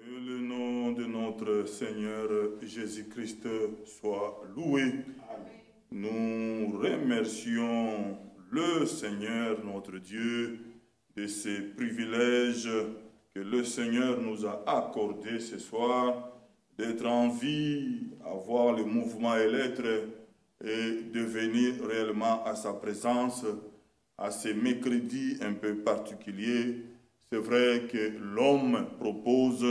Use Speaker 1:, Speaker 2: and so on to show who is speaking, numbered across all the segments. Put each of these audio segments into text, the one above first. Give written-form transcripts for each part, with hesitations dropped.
Speaker 1: Que le nom de notre Seigneur Jésus-Christ soit loué. Amen. Nous remercions le Seigneur, notre Dieu, de ces privilèges que le Seigneur nous a accordés ce soir, d'être en vie, avoir le mouvement et l'être, et de venir réellement à sa présence, à ces mercredis un peu particuliers. C'est vrai que l'homme propose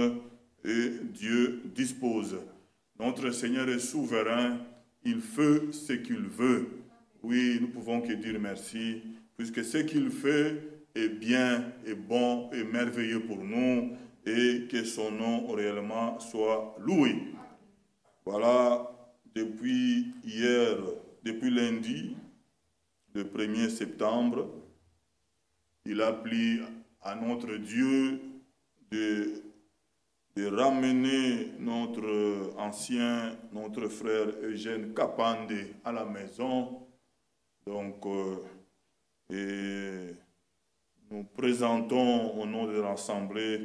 Speaker 1: et Dieu dispose. Notre Seigneur est souverain, il fait ce qu'il veut. Oui, nous pouvons que dire merci, puisque ce qu'il fait est bien, est bon, est merveilleux pour nous, et que son nom réellement soit loué. Voilà, depuis hier, depuis lundi, le 1er septembre, il a plu à notre Dieu de ramener notre frère Eugène Kapande à la maison. Donc, et nous présentons au nom de l'Assemblée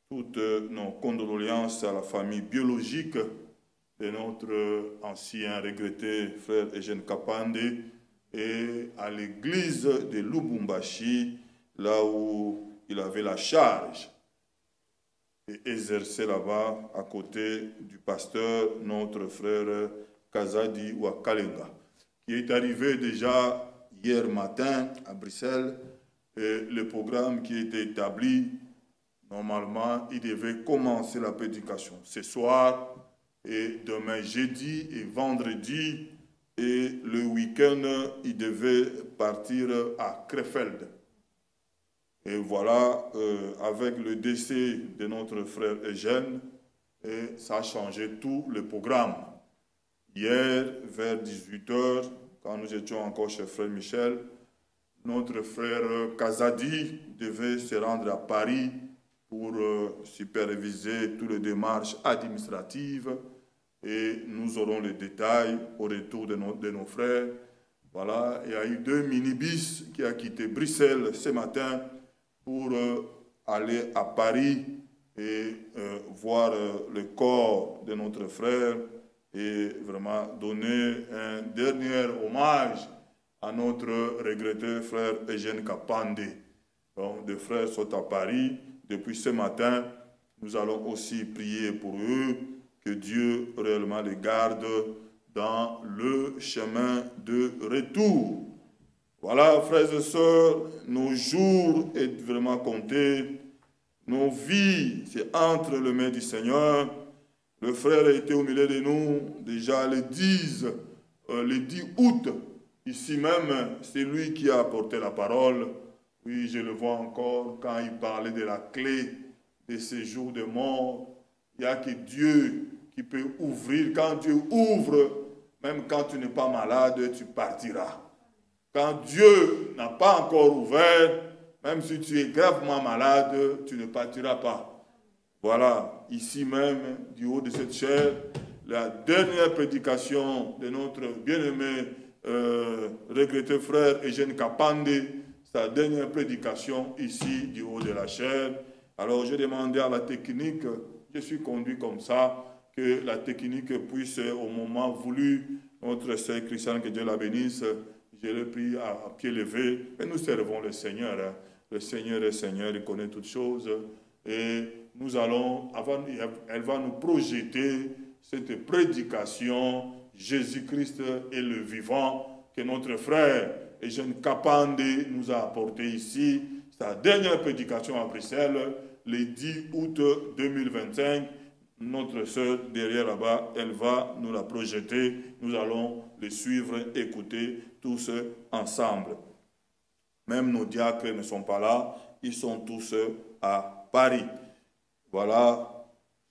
Speaker 1: toutes nos condoléances à la famille biologique de notre ancien regretté frère Eugène Kapande et à l'église de Lubumbashi, là où il avait la charge et exerçait là-bas à côté du pasteur, notre frère Kazadi Wakalenga, qui est arrivé déjà hier matin à Bruxelles. Et le programme qui était établi, normalement, il devait commencer la prédication ce soir et demain jeudi et vendredi. Et le week-end, il devait partir à Krefeld. Et voilà, avec le décès de notre frère Eugène, ça a changé tout le programme. Hier, vers 18 h, quand nous étions encore chez frère Michel, notre frère Kazadi devait se rendre à Paris pour superviser toutes les démarches administratives. Et nous aurons les détails au retour de nos frères. Voilà, il y a eu 2 minibus qui ont quitté Bruxelles ce matin pour aller à Paris et voir le corps de notre frère et vraiment donner un dernier hommage à notre regretté frère Eugène Kapande. Donc, les frères sont à Paris depuis ce matin. Nous allons aussi prier pour eux, que Dieu réellement les garde dans le chemin de retour. Voilà, frères et sœurs, nos jours sont vraiment comptés. Nos vies, c'est entre les mains du Seigneur. Le frère a été au milieu de nous déjà le 10 août. Ici même, c'est lui qui a apporté la parole. Oui, je le vois encore quand il parlait de la clé de ces jours de mort. Il n'y a que Dieu qui peut ouvrir. Quand Dieu ouvre, même quand tu n'es pas malade, tu partiras. Quand Dieu n'a pas encore ouvert, même si tu es gravement malade, tu ne partiras pas. Voilà, ici même, du haut de cette chaire, la dernière prédication de notre bien-aimé regretté frère Eugène Kapande, sa dernière prédication ici, du haut de la chaire. Alors, j'ai demandé à la technique, je suis conduit comme ça, que la technique puisse, au moment voulu, notre sœur Christiane, que Dieu la bénisse, je le prie à pied levé, et nous servons le Seigneur. Hein. Le Seigneur est Seigneur, il connaît toutes choses. Et nous allons, elle va nous projeter cette prédication, Jésus-Christ est le vivant, que notre frère Eugène Kapande nous a apporté ici. Sa dernière prédication à Bruxelles, le 10 août 2025. Notre sœur derrière là-bas, elle va nous la projeter. Nous allons les suivre, écouter tous ensemble. Même nos diacres ne sont pas là, ils sont tous à Paris. Voilà.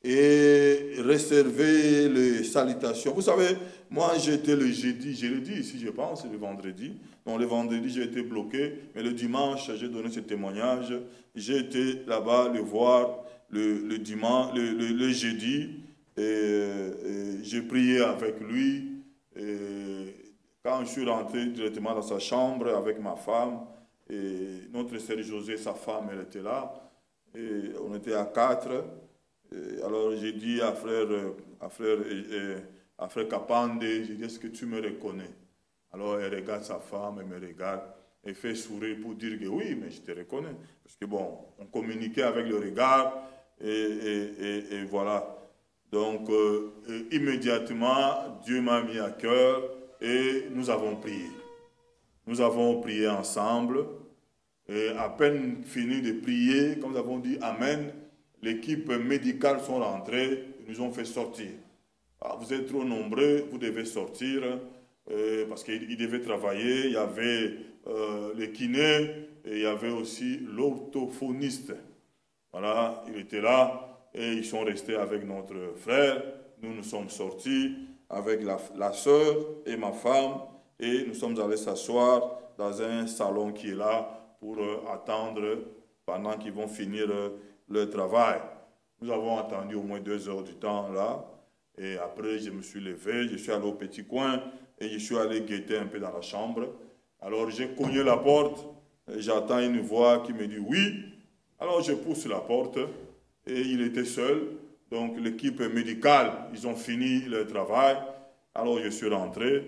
Speaker 1: Et réserver les salutations. Vous savez, moi j'étais le jeudi, je l'ai dit ici, je pense, le vendredi. Donc le vendredi, j'ai été bloqué, mais le dimanche, j'ai donné ce témoignage. J'ai été là-bas le voir le dimanche, le jeudi, et j'ai prié avec lui. Et quand je suis rentré directement dans sa chambre avec ma femme, et notre sœur José, sa femme, elle était là, et on était à 4. Alors j'ai dit à frère Kapande, j'ai dit, est-ce que tu me reconnais? Alors elle regarde sa femme, elle me regarde, elle fait sourire pour dire que oui, mais je te reconnais. Parce que bon, on communiquait avec le regard et voilà. Donc immédiatement, Dieu m'a mis à cœur et nous avons prié. Nous avons prié ensemble. Et à peine fini de prier, comme nous avons dit Amen, l'équipe médicale sont rentrées et nous ont fait sortir. Ah, vous êtes trop nombreux, vous devez sortir parce qu'ils devaient travailler. Il y avait les kinés et il y avait aussi l'orthophoniste. Voilà, il était là et ils sont restés avec notre frère. Nous nous sommes sortis avec la sœur et ma femme et nous sommes allés s'asseoir dans un salon qui est là pour attendre pendant qu'ils vont finir leur travail. Nous avons attendu au moins 2 heures du temps là. Et après, je me suis levé, je suis allé au petit coin et je suis allé guetter un peu dans la chambre. Alors, j'ai cogné la porte, j'entends une voix qui me dit oui. Alors, je pousse la porte et il était seul. Donc, l'équipe médicale, ils ont fini leur travail. Alors, je suis rentré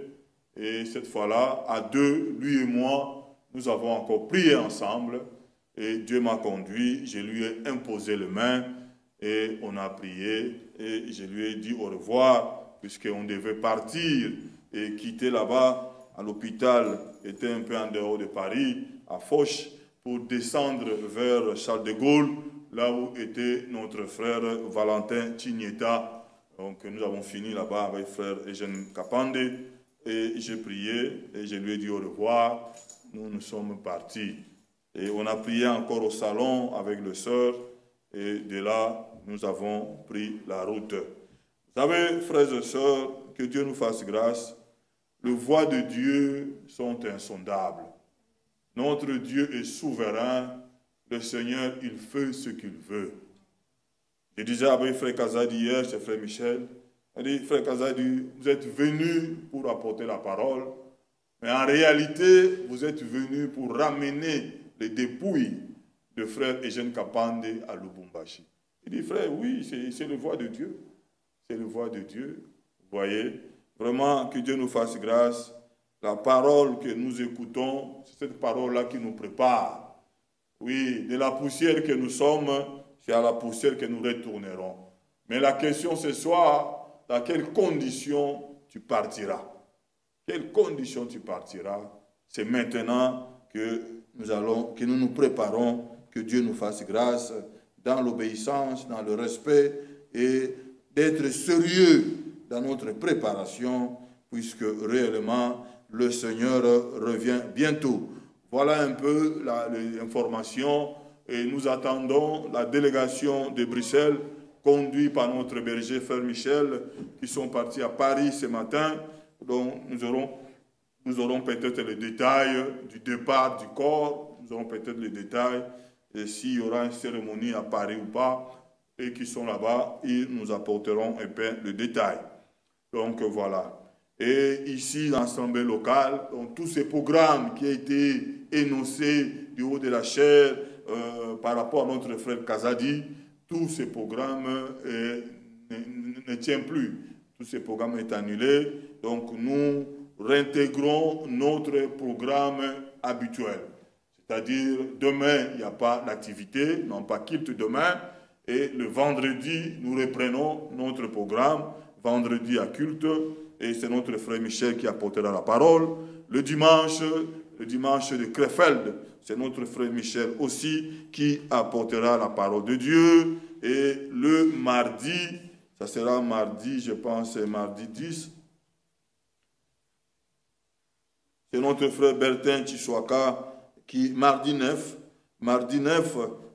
Speaker 1: et cette fois-là, à deux, lui et moi, nous avons encore prié ensemble et Dieu m'a conduit, je lui ai imposé les mains et on a prié et je lui ai dit au revoir puisqu'on devait partir et quitter là-bas à l'hôpital, était un peu en dehors de Paris, à Foch, pour descendre vers Charles de Gaulle, là où était notre frère Valentin Tigneta. Donc nous avons fini là-bas avec frère Eugène Kapande et j'ai prié et je lui ai dit au revoir. Nous sommes partis. Et on a prié encore au salon avec le sœur. Et de là, nous avons pris la route. Vous savez, frères et sœurs, que Dieu nous fasse grâce. Les voies de Dieu sont insondables. Notre Dieu est souverain. Le Seigneur, il fait ce qu'il veut. Je disais avec frère Kazadi hier, c'est frère Michel. Il dit, frère Kazadi, vous êtes venu pour apporter la parole. Mais en réalité, vous êtes venus pour ramener les dépouilles de frère Eugène Kapande à Lubumbashi. Il dit, frère, oui, c'est le voie de Dieu. C'est le voie de Dieu. Vous voyez, vraiment, que Dieu nous fasse grâce. La parole que nous écoutons, c'est cette parole-là qui nous prépare. Oui, de la poussière que nous sommes, c'est à la poussière que nous retournerons. Mais la question ce soir, dans quelles conditions tu partiras? Quelles conditions tu partiras? C'est maintenant que nous nous préparons, que Dieu nous fasse grâce dans l'obéissance, dans le respect et d'être sérieux dans notre préparation, puisque réellement le Seigneur revient bientôt. Voilà un peu l'information et nous attendons la délégation de Bruxelles, conduite par notre berger frère Michel, qui sont partis à Paris ce matin. Donc nous aurons peut-être les détails du départ du corps, nous aurons peut-être les détails, et s'il y aura une cérémonie à Paris ou pas, et qui sont là-bas, ils nous apporteront un peu le détail. Donc voilà. Et ici, l'Assemblée locale, donc, tous ces programmes qui ont été énoncés du haut de la chaire par rapport à notre frère Kazadi, tous ces programmes ne tiennent plus. Tous ces programmes sont annulés. Donc nous réintégrons notre programme habituel. C'est-à-dire, demain, il n'y a pas d'activité, non pas culte demain. Et le vendredi, nous reprenons notre programme, vendredi à culte. Et c'est notre frère Michel qui apportera la parole. Le dimanche de Krefeld, c'est notre frère Michel aussi qui apportera la parole de Dieu. Et le mardi, ça sera mardi, je pense, c'est mardi 10. C'est notre frère Bertin Chiswaka qui, mardi 9,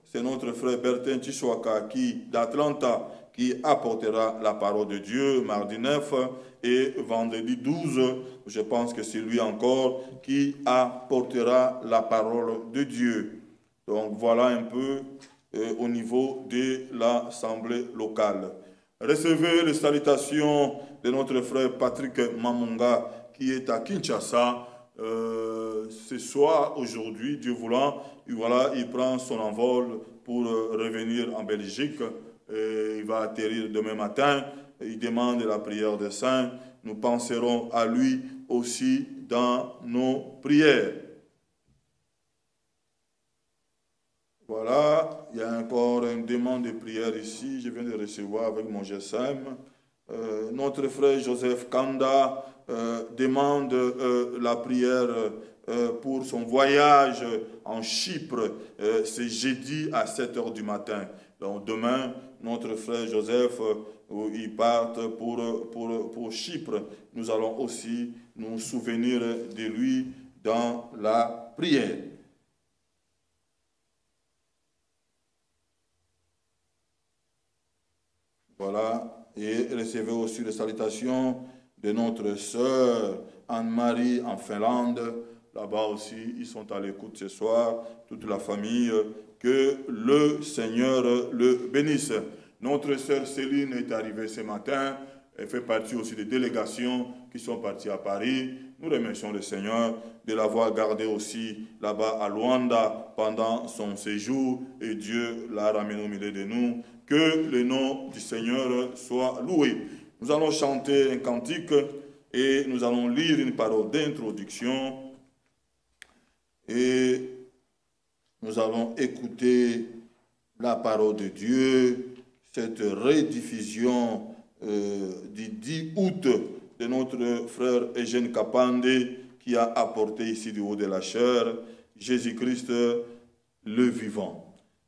Speaker 1: c'est notre frère Bertin Chiswaka qui, d'Atlanta, qui apportera la parole de Dieu, mardi 9, et vendredi 12, je pense que c'est lui encore qui apportera la parole de Dieu. Donc voilà un peu au niveau de l'Assemblée locale. Recevez les salutations de notre frère Patrick Mamunga qui est à Kinshasa. Ce soir, aujourd'hui, Dieu voulant, voilà, il prend son envol pour revenir en Belgique. il va atterrir demain matin. Il demande la prière des saints. Nous penserons à lui aussi dans nos prières. Voilà, il y a encore une demande de prière ici. Je viens de recevoir avec mon GSM. Notre frère Joseph Kanda demande la prière pour son voyage en Chypre. C'est jeudi à 7 h du matin. Donc demain, notre frère Joseph, il part pour Chypre. Nous allons aussi nous souvenir de lui dans la prière. Voilà. Et recevez aussi les salutations de notre sœur Anne-Marie en Finlande. Là-bas aussi, ils sont à l'écoute ce soir, toute la famille. Que le Seigneur le bénisse. Notre sœur Céline est arrivée ce matin. Elle fait partie aussi des délégations qui sont parties à Paris. Nous remercions le Seigneur de l'avoir gardée aussi là-bas à Luanda pendant son séjour. Et Dieu l'a ramenée au milieu de nous. Que le nom du Seigneur soit loué. Nous allons chanter un cantique et nous allons lire une parole d'introduction. Et nous allons écouter la parole de Dieu, cette rediffusion du 10 août de notre frère Eugène Kapande qui a apporté ici du haut de la chair Jésus-Christ le vivant.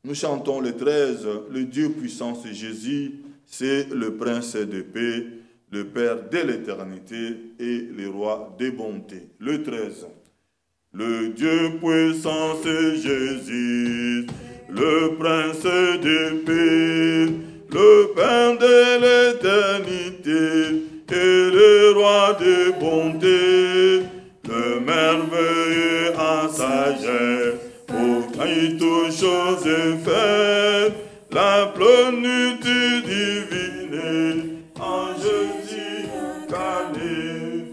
Speaker 1: Nous chantons le 13, le Dieu puissant c'est Jésus, c'est le Prince de paix, le Père de l'éternité et le Roi des bontés. Le 13. Le Dieu puissant c'est Jésus, le Prince de paix, le Père de l'éternité et le Roi des bontés, le merveilleux en sagesse, pour qui toutes choses faites, la plénitude divine, en Jésus incarné,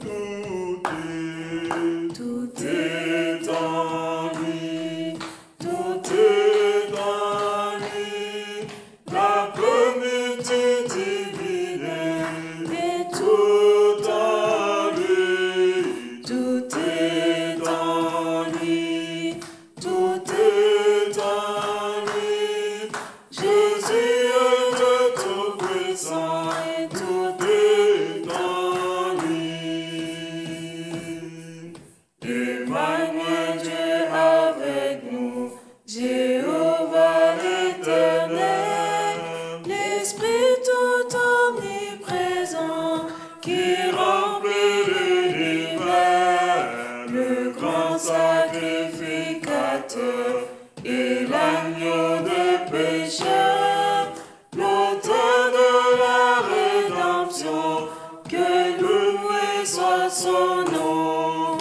Speaker 1: tout est en lui, tout est en lui, la plénitude divine est tout en lui, tout est en lui, tout est en lui, Jésus est Dieu tout-puissant et tout est en lui. Emmanuel, Dieu avec nous, Jéhovah l'Éternel, l'Esprit tout omniprésent qui remplit l'univers, le grand sacrificateur et l'agneau des pécheurs, l'auteur de la rédemption, que loué soit son nom.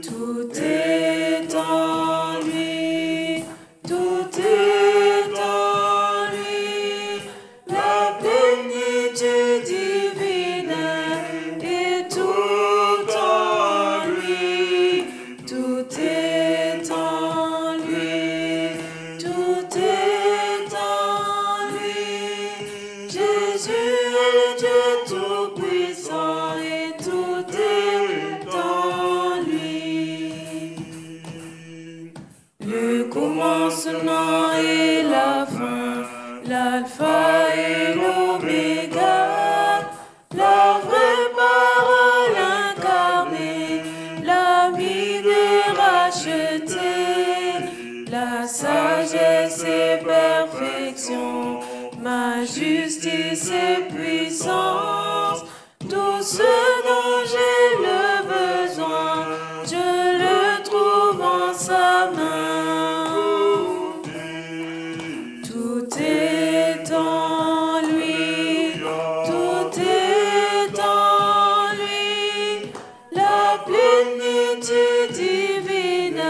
Speaker 1: Tout est en lui, tout est en lui, la plénitude divine est tout en lui, tout est en lui, tout est en lui, Jésus est Dieu tout-puissant et tout est en lui. Le commencement et la fin, l'alpha et l'oméga, la vraie parole incarnée, l'ami des rachetés, la sagesse et perfection, ma justice et puissance, tout ce dont j'ai le besoin, je le trouve en sa main. Tout est en lui, tout est en lui, la plénitude divine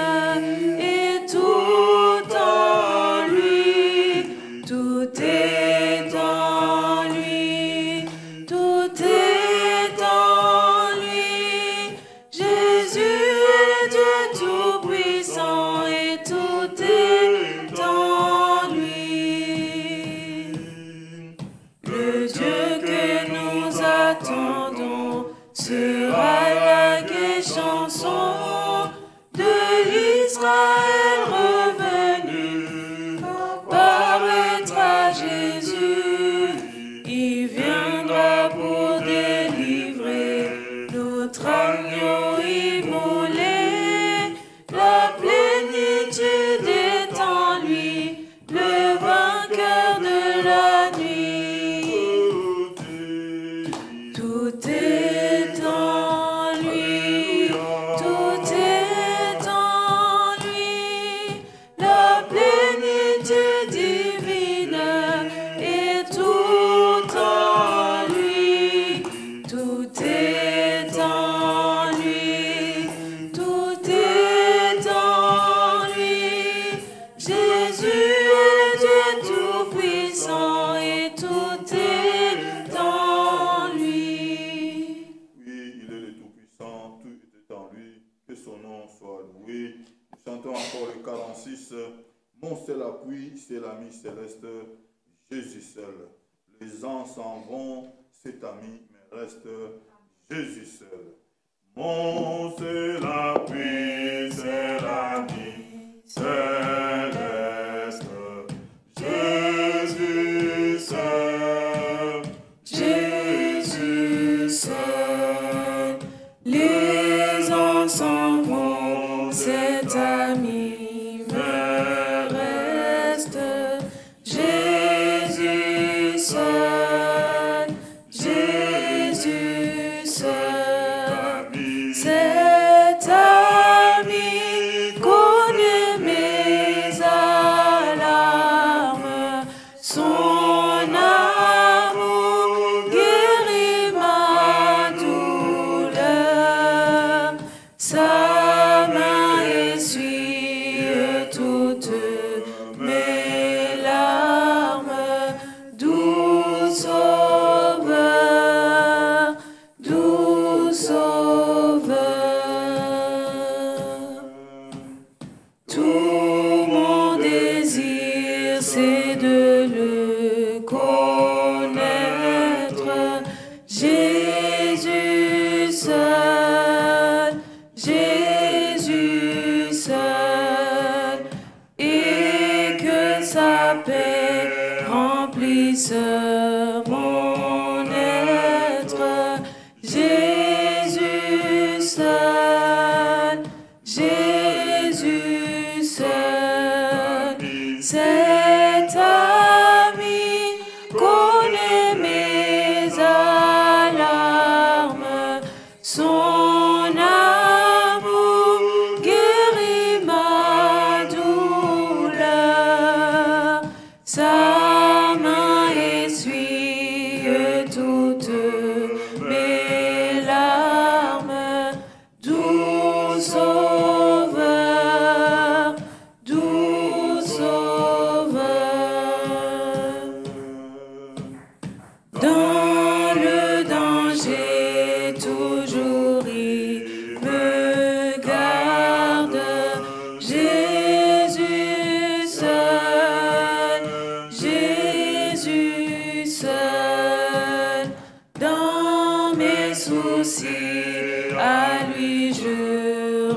Speaker 1: est tout en lui, tout est en lui, tout 146, mon seul appui, c'est l'ami céleste, Jésus seul. Les ans s'en vont, c'est ami, mais reste Jésus seul. Mon seul appui, c'est l'ami céleste, Jésus seul, Jésus seul.
Speaker 2: Les ans s'en vont, cet ami me reste, Jésus seul, Jésus seul. Cet ami connaît mes alarmes, son amour guérit ma douleur, sa main essuie toutes mes larmes, doux sauveur, doux sauveur. Tout mon désir, c'est de le connaître, Jésus seul, Jésus seul, et que sa paix remplisse mon être, Jésus seul, Jésus seul. Cet ami connaît mes alarmes, son amour guérit ma douleur, sa main essuie toutes mes larmes, doux sauveur, doux sauveur. Dans le danger, toujours il me garde, Jésus seul, Jésus seul. Dans mes soucis, à lui je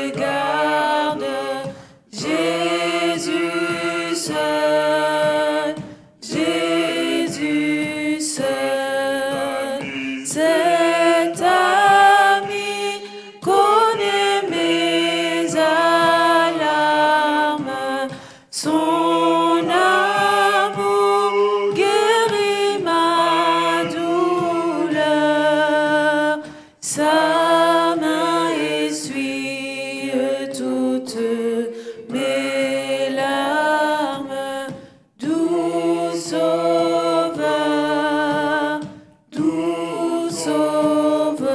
Speaker 2: regarde, Jésus seul, Jésus seul. Cet ami connaît mes alarmes, son amour guérit ma douleur, sa main essuie toutes mes larmes, doux sauveur, doux sauveur.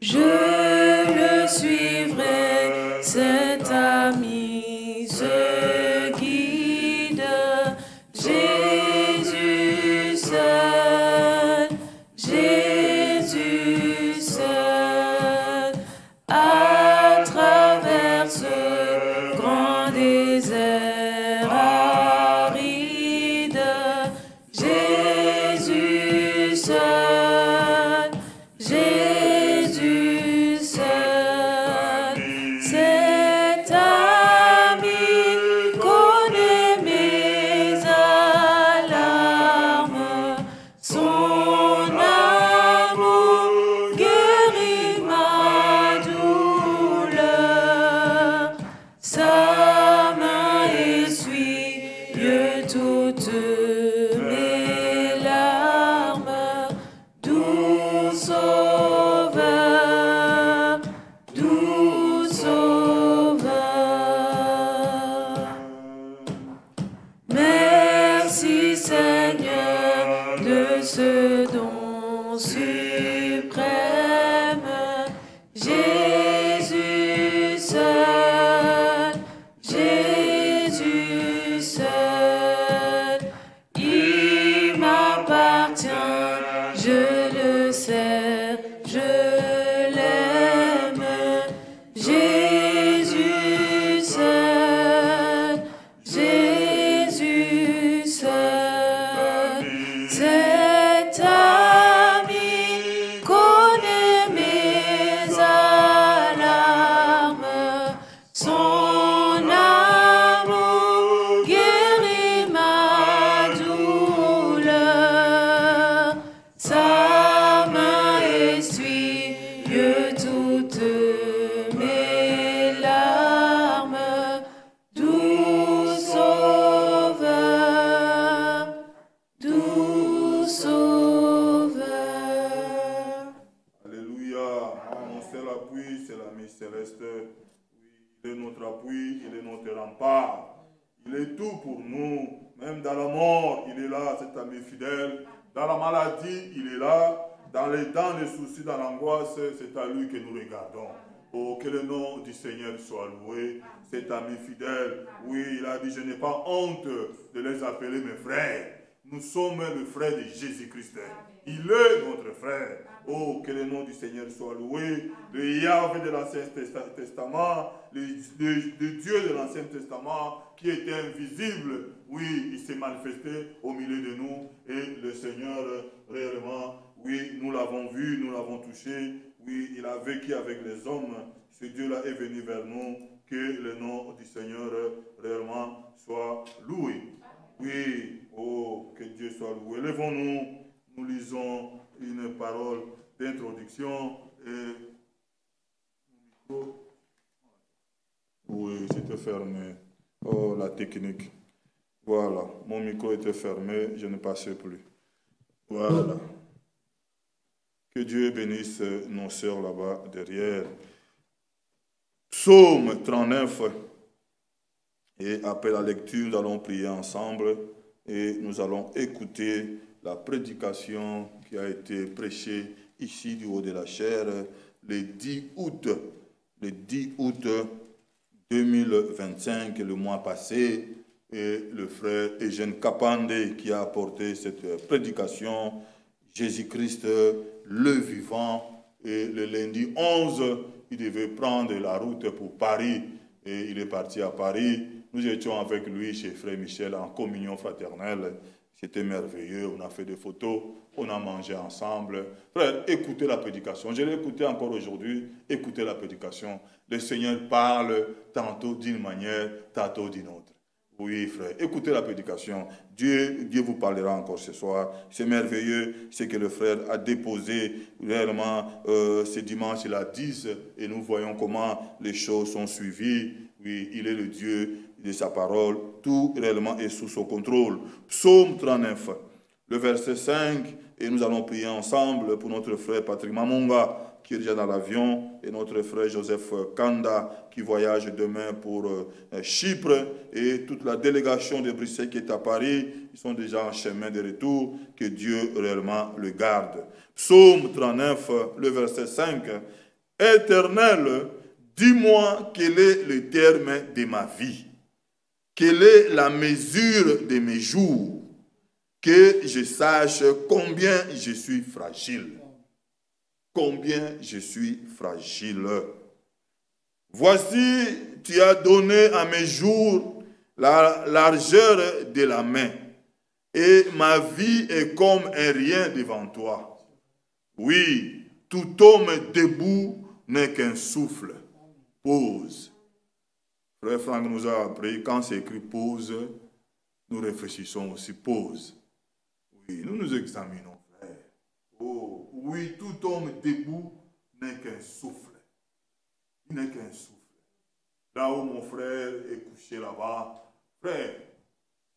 Speaker 2: Je le suivrai, cet ami se guide, Jésus seul, Jésus seul. À travers ce grand désert aride, Jésus seul, Jésus seul. Cet ami connaît mes alarmes, son amour guérit ma douleur, sa main essuie toutes mes larmes, doux sauveur, doux sauveur. Merci Seigneur de ce don suprême, Jésus seul, Jésus seul. Il m'appartient, je le sais, je l'aime, Jésus
Speaker 1: notre appui, il est notre rempart. Il est tout pour nous. Même dans la mort, il est là, cet ami fidèle. Dans la maladie, il est là. Dans les soucis, dans l'angoisse, c'est à lui que nous regardons. Oh, que le nom du Seigneur soit loué. Cet ami fidèle, oui, il a dit, je n'ai pas honte de les appeler mes frères. Nous sommes le frère de Jésus-Christ. Il est notre frère. Oh, que le nom du Seigneur soit loué. Le Yahvé de l'Ancien Testament, le Dieu de l'Ancien Testament, qui était invisible, oui, il s'est manifesté au milieu de nous. Et le Seigneur, réellement, oui, nous l'avons vu, nous l'avons touché. Oui, il a vécu avec les hommes. Ce Dieu-là est venu vers nous. Que le nom du Seigneur, réellement, soit loué. Oui, oh, que Dieu soit loué. Levons-nous, nous lisons une parole d'introduction. Oui, c'était fermé. Oh, la technique. Voilà, mon micro était fermé, je ne passais plus. Voilà. Que Dieu bénisse nos sœurs là-bas derrière. Psaume 39. Et après la lecture, nous allons prier ensemble et nous allons écouter la prédication qui a été prêchée ici du haut de la chair le 10 août 2025, le mois passé, et le frère Eugène Kapande qui a apporté cette prédication, Jésus-Christ le vivant, et le lundi 11, il devait prendre la route pour Paris, et il est parti à Paris. Nous étions avec lui chez Frère Michel en communion fraternelle. C'était merveilleux, on a fait des photos, on a mangé ensemble. Frère, écoutez la prédication. Je l'ai écouté encore aujourd'hui, écoutez la prédication. Le Seigneur parle tantôt d'une manière, tantôt d'une autre. Oui, frère, écoutez la prédication. Dieu vous parlera encore ce soir. C'est merveilleux ce que le frère a déposé réellement ce dimanche, il a 10, et nous voyons comment les choses sont suivies. Oui, il est le Dieu de sa parole. Tout réellement est sous son contrôle. Psaume 39, le verset 5, et nous allons prier ensemble pour notre frère Patrick Mamunga, qui est déjà dans l'avion, et notre frère Joseph Kanda, qui voyage demain pour Chypre, et toute la délégation de Bruxelles qui est à Paris, ils sont déjà en chemin de retour, que Dieu réellement le garde. Psaume 39, le verset 5, Éternel, dis-moi quel est le terme de ma vie, quelle est la mesure de mes jours, que je sache combien je suis fragile. Combien je suis fragile. Voici, tu as donné à mes jours la largeur de la main, et ma vie est comme un rien devant toi. Oui, tout homme debout n'est qu'un souffle. Pause. Frère Franck nous a appris, quand c'est écrit pause, nous réfléchissons aussi, pause. Oui, nous nous examinons, frère. Oh, oui, tout homme debout n'est qu'un souffle. Il n'est qu'un souffle. Là où mon frère est couché là-bas, frère,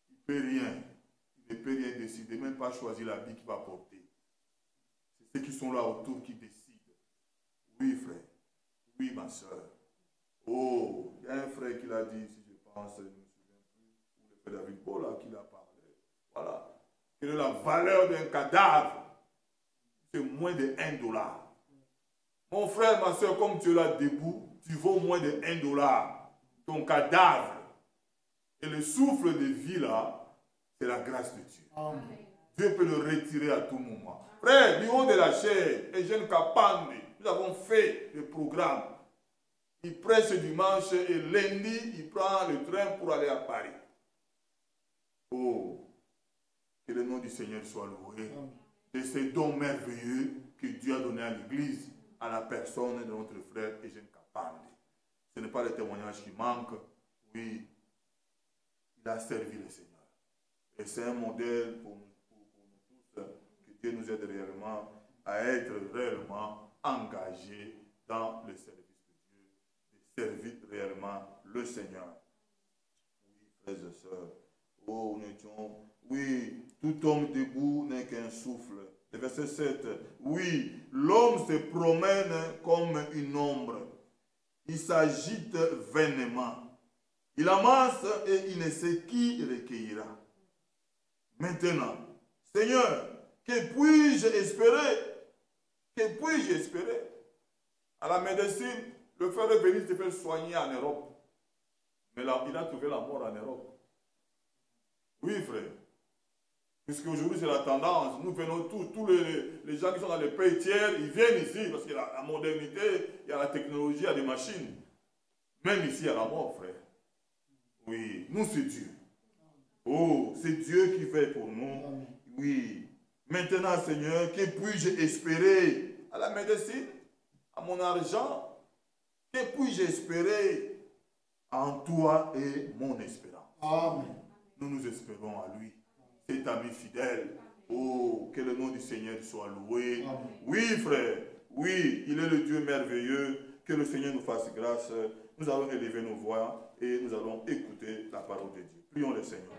Speaker 1: il ne peut rien. Il ne peut rien décider, même pas choisir l'habit qu'il va porter. C'est ceux qui sont là autour qui décident. Oui, frère. Oui, ma soeur. Oh, il y a un frère qui l'a dit, si je pense, je ne me souviens plus, ou le frère David Paul qui l'a parlé. Voilà. Quelle est la valeur d'un cadavre? C'est moins de $1. Mon frère, ma soeur, comme tu es là debout, tu vaux moins de $1. Ton cadavre. Et le souffle de vie là, c'est la grâce de Dieu. Amen. Dieu peut le retirer à tout moment. Frère, du haut de la chair, Eugène Kapande, nous avons fait le programme. Il prêche dimanche et lundi, il prend le train pour aller à Paris. Oh, que le nom du Seigneur soit loué. De ces dons merveilleux que Dieu a donné à l'Église, à la personne de notre frère Eugène Kapande. Ce n'est pas le témoignage qui manque. Oui, il a servi le Seigneur. Et c'est un modèle pour nous tous, que Dieu nous aide réellement à être réellement engagés dans le service de servir réellement le Seigneur. Oui, frères et sœurs. Oh, nous étions, oui, tout homme debout n'est qu'un souffle. Le verset 7. Oui, l'homme se promène comme une ombre. il s'agite vainement. Il amasse et il ne sait qui recueillera. Maintenant, Seigneur, que puis-je espérer? Que puis-je espérer? À la médecine, le frère est venu se faire soigner en Europe. Mais là, il a trouvé la mort en Europe. Oui, frère. Puisque aujourd'hui, c'est la tendance. Nous venons tous les gens qui sont dans les pays tiers, ils viennent ici parce qu'il y a la modernité, il y a la technologie, il y a des machines. Même ici, il y a la mort, frère. Oui, nous, c'est Dieu. Oh, c'est Dieu qui fait pour nous. Oui. Maintenant, Seigneur, que puis-je espérer à la médecine, à mon argent? Que puis-je espérer en toi et mon espérance? Amen. Nous nous espérons à lui, cet ami fidèle. Oh, que le nom du Seigneur soit loué. Amen. Oui, frère, oui, il est le Dieu merveilleux. Que le Seigneur nous fasse grâce. Nous allons élever nos voix et nous allons écouter la parole de Dieu. Prions le Seigneur.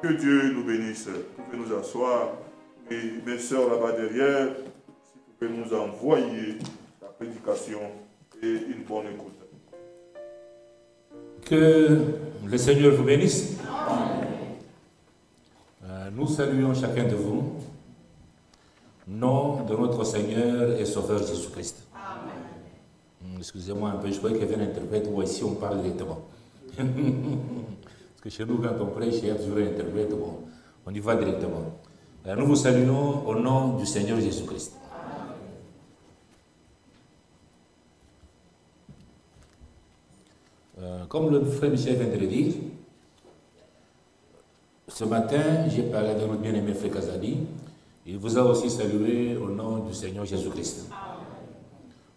Speaker 1: Que Dieu nous bénisse. Vous pouvez nous asseoir. Et mes sœurs là-bas derrière, si vous pouvez nous envoyer la prédication et une bonne écoute.
Speaker 3: Que le Seigneur vous bénisse. Nous saluons chacun de vous, nom de notre Seigneur et Sauveur Jésus-Christ. Excusez-moi un peu, je croyais qu'il y avait un interprète, ou ici on parle directement. Parce que chez nous, quand on prêche, il y a toujours un interprète, bon, on y va directement. Nous vous saluons au nom du Seigneur Jésus-Christ. Comme le frère Michel vient de le dire, ce matin, j'ai parlé de notre bien-aimé frère Kazadi. Il vous a aussi salué au nom du Seigneur Jésus-Christ.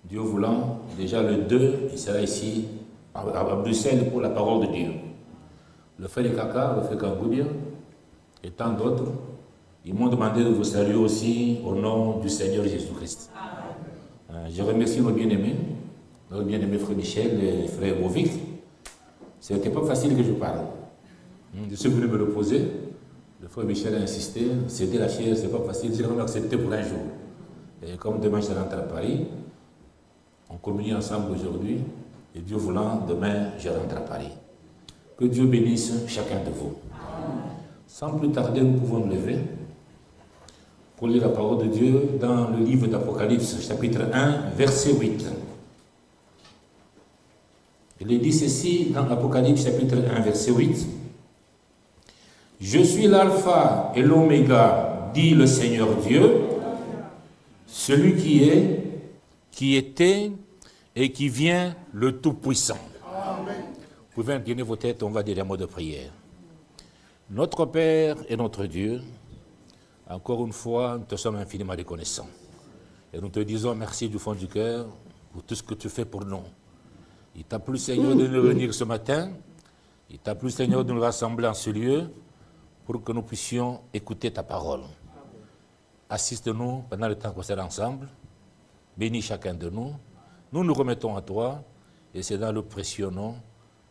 Speaker 3: Dieu voulant, déjà le 2, il sera ici à Bruxelles pour la parole de Dieu. Le frère Kaka, le frère Kangoudia et tant d'autres, ils m'ont demandé de vous saluer aussi au nom du Seigneur Jésus-Christ. Je remercie nos bien-aimés, notre bien-aimé frère Michel et frère Bovic. Ce n'était pas facile que je parle. Je suis venu me le poser. Le frère Michel a insisté. Céder la chair, ce n'est pas facile. J'ai vraiment accepté pour un jour. Et comme demain je rentre à Paris, on communie ensemble aujourd'hui. Et Dieu voulant, demain je rentre à Paris. Que Dieu bénisse chacun de vous. Sans plus tarder, nous pouvons nous lever pour lire la parole de Dieu dans le livre d'Apocalypse, chapitre 1, verset 8. Il est dit ceci dans Apocalypse, chapitre 1, verset 8. « Je suis l'alpha et l'oméga, dit le Seigneur Dieu, celui qui est, qui était et qui vient, le Tout-Puissant. » Vous pouvez incliner vos têtes, on va dire un mot de prière. Notre Père et notre Dieu, encore une fois, nous te sommes infiniment reconnaissants. Et nous te disons merci du fond du cœur pour tout ce que tu fais pour nous. Il t'a plu, Seigneur, de nous réunir ce matin. Il t'a plu, Seigneur, de nous rassembler en ce lieu pour que nous puissions écouter ta parole. Assiste-nous pendant le temps qu'on sera ensemble. Bénis chacun de nous. Nous nous remettons à toi et c'est dans le précieux nom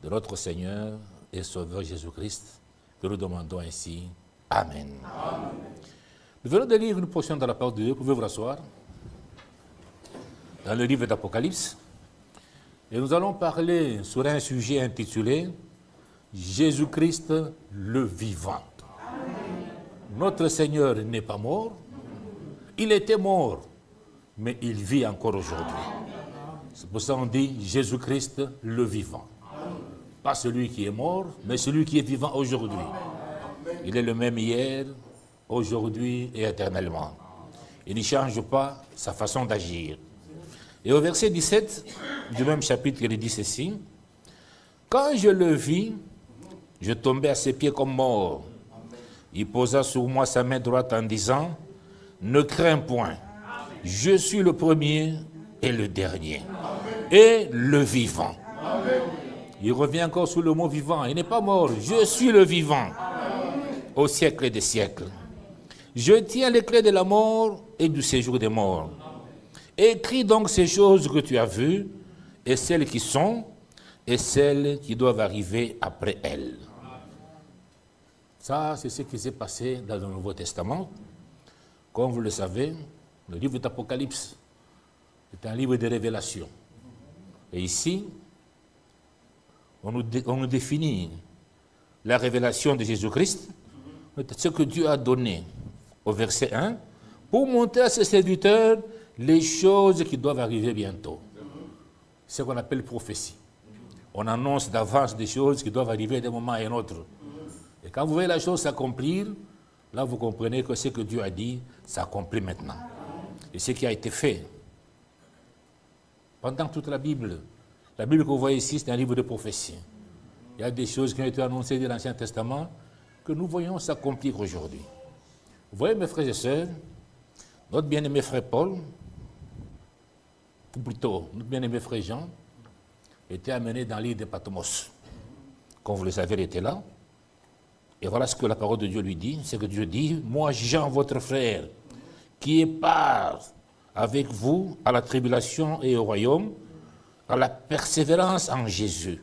Speaker 3: de notre Seigneur et Sauveur Jésus-Christ que nous demandons ainsi. Amen. Amen. Nous venons de lire une portion dans la parole de Dieu. Vous pouvez vous rasseoir. Dans le livre d'Apocalypse. Et nous allons parler sur un sujet intitulé Jésus-Christ le vivant. Notre Seigneur n'est pas mort. Il était mort, mais il vit encore aujourd'hui. C'est pour ça qu'on dit Jésus-Christ le vivant. Pas celui qui est mort, mais celui qui est vivant aujourd'hui. Il est le même hier, aujourd'hui et éternellement. Il ne change pas sa façon d'agir. Et au verset 17 du même chapitre, il dit ceci. Quand je le vis, je tombais à ses pieds comme mort. Il posa sur moi sa main droite en disant, ne crains point, je suis le premier et le dernier, et le vivant. Il revient encore sur le mot vivant. Il n'est pas mort, je suis le vivant, au siècle des siècles. Je tiens les clés de la mort et du séjour des morts. Écris donc ces choses que tu as vues, et celles qui sont, et celles qui doivent arriver après elles. Ça, c'est ce qui s'est passé dans le Nouveau Testament. Comme vous le savez, le livre d'Apocalypse est un livre de révélation. Et ici, on nous définit la révélation de Jésus-Christ, ce que Dieu a donné au verset 1, pour montrer à ses serviteurs les choses qui doivent arriver bientôt. C'est ce qu'on appelle prophétie. On annonce d'avance des choses qui doivent arriver d'un moment à un autre. Et quand vous voyez la chose s'accomplir, là vous comprenez que ce que Dieu a dit s'accomplit maintenant. Et ce qui a été fait pendant toute la Bible que vous voyez ici, c'est un livre de prophétie. Il y a des choses qui ont été annoncées dans l'Ancien Testament que nous voyons s'accomplir aujourd'hui. Vous voyez mes frères et sœurs, notre bien-aimé frère Paul, ou plutôt notre bien-aimé frère Jean, était amené dans l'île de Patmos. Comme vous le savez, il était là. Et voilà ce que la parole de Dieu lui dit. C'est que Dieu dit, moi Jean, votre frère, qui est part avec vous à la tribulation et au royaume, à la persévérance en Jésus.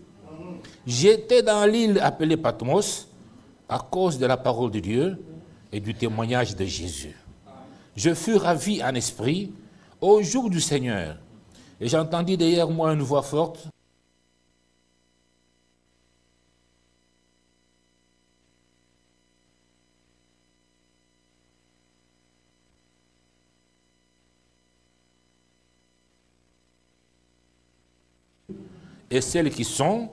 Speaker 3: J'étais dans l'île appelée Patmos, à cause de la parole de Dieu et du témoignage de Jésus. Je fus ravi en esprit au jour du Seigneur. Et j'entendis derrière moi une voix forte. Et celles qui sont,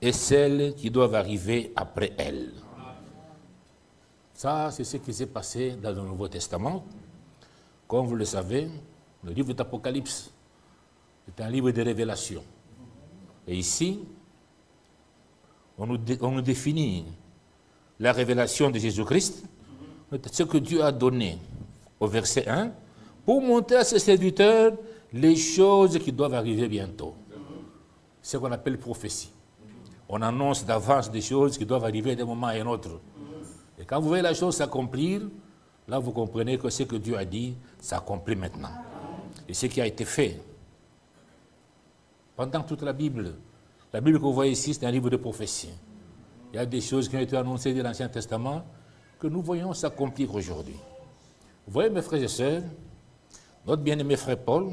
Speaker 3: et celles qui doivent arriver après elles. Ça, c'est ce qui s'est passé dans le Nouveau Testament. Comme vous le savez, le livre d'Apocalypse est un livre de révélation. Et ici, on nous définit la révélation de Jésus-Christ, ce que Dieu a donné au verset 1, pour montrer à ses serviteurs les choses qui doivent arriver bientôt. C'est ce qu'on appelle prophétie. On annonce d'avance des choses qui doivent arriver d'un moment à un autre. Et quand vous voyez la chose s'accomplir, là vous comprenez que ce que Dieu a dit s'accomplit maintenant. Et ce qui a été fait pendant toute la Bible que vous voyez ici, c'est un livre de prophétie. Il y a des choses qui ont été annoncées dans l'Ancien Testament que nous voyons s'accomplir aujourd'hui. Vous voyez, mes frères et sœurs, notre bien-aimé frère Paul,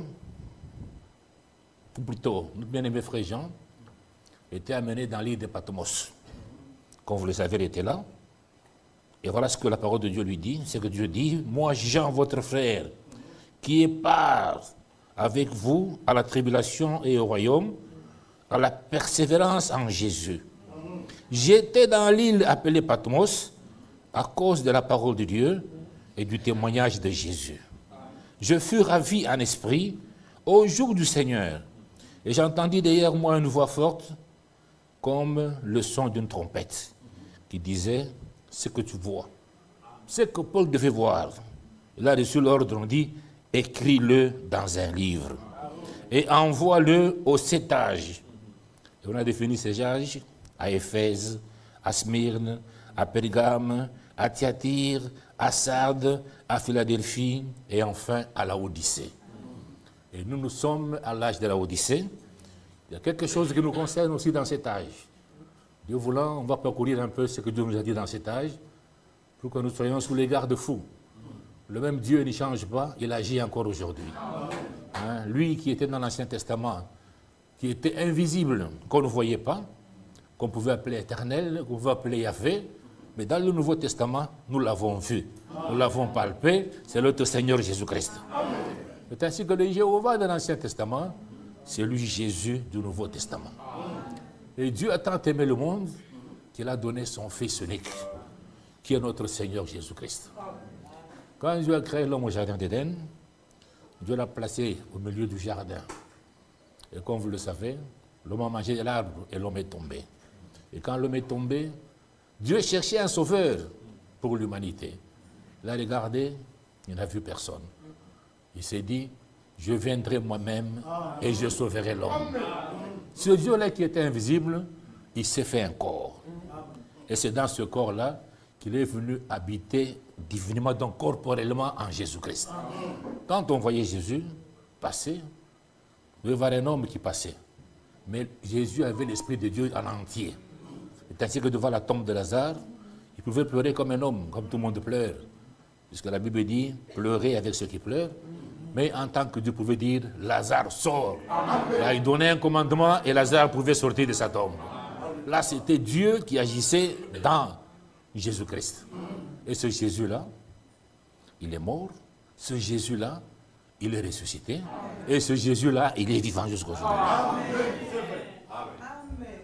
Speaker 3: ou plutôt notre bien-aimé frère Jean, était amené dans l'île de Patmos. Comme vous le savez, il était là. Et voilà ce que la parole de Dieu lui dit. C'est que Dieu dit, moi Jean, votre frère, qui est part avec vous à la tribulation et au royaume, à la persévérance en Jésus. J'étais dans l'île appelée Patmos à cause de la parole de Dieu et du témoignage de Jésus. Je fus ravi en esprit au jour du Seigneur. Et j'entendis derrière moi une voix forte, comme le son d'une trompette, qui disait, ce que tu vois, ce que Paul devait voir. Il a reçu l'ordre, on dit, écris-le dans un livre et envoie-le aux 7 âges. Et on a défini ces âges à Éphèse, à Smyrne, à Pergame, à Thyatire, à Sardes, à Philadelphie et enfin à la Odyssée. Et nous sommes à l'âge de la Odyssée. Il y a quelque chose qui nous concerne aussi dans cet âge. Dieu voulant, on va parcourir un peu ce que Dieu nous a dit dans cet âge pour que nous soyons sous les garde-fous. Le même Dieu n'y change pas, il agit encore aujourd'hui. Hein, lui qui était dans l'Ancien Testament, qui était invisible, qu'on ne voyait pas, qu'on pouvait appeler éternel, qu'on pouvait appeler Yahvé, mais dans le Nouveau Testament, nous l'avons vu, nous l'avons palpé, c'est notre Seigneur Jésus-Christ. C'est ainsi que le Jéhovah de l'Ancien Testament, c'est lui Jésus du Nouveau Testament. Et Dieu a tant aimé le monde qu'il a donné son Fils unique, qui est notre Seigneur Jésus-Christ. Quand Dieu a créé l'homme au jardin d'Éden, Dieu l'a placé au milieu du jardin. Et comme vous le savez, l'homme a mangé de l'arbre et l'homme est tombé. Et quand l'homme est tombé, Dieu cherchait un sauveur pour l'humanité. Il a regardé, il n'a vu personne. Il s'est dit, je viendrai moi-même et je sauverai l'homme. Ce Dieu-là qui était invisible, il s'est fait un corps. Et c'est dans ce corps-là qu'il est venu habiter divinement, donc corporellement en Jésus-Christ. Quand on voyait Jésus passer, on pouvait voir un homme qui passait. Mais Jésus avait l'Esprit de Dieu en entier. C'est ainsi que devant la tombe de Lazare, il pouvait pleurer comme un homme, comme tout le monde pleure. Puisque la Bible dit, pleurer avec ceux qui pleurent. Mais en tant que Dieu pouvait dire, Lazare sort. Là, il donnait un commandement et Lazare pouvait sortir de sa tombe. Là, c'était Dieu qui agissait dans Jésus-Christ. Et ce Jésus-là, il est mort. Ce Jésus-là, il est ressuscité. Et ce Jésus-là, il est vivant jusqu'au jour.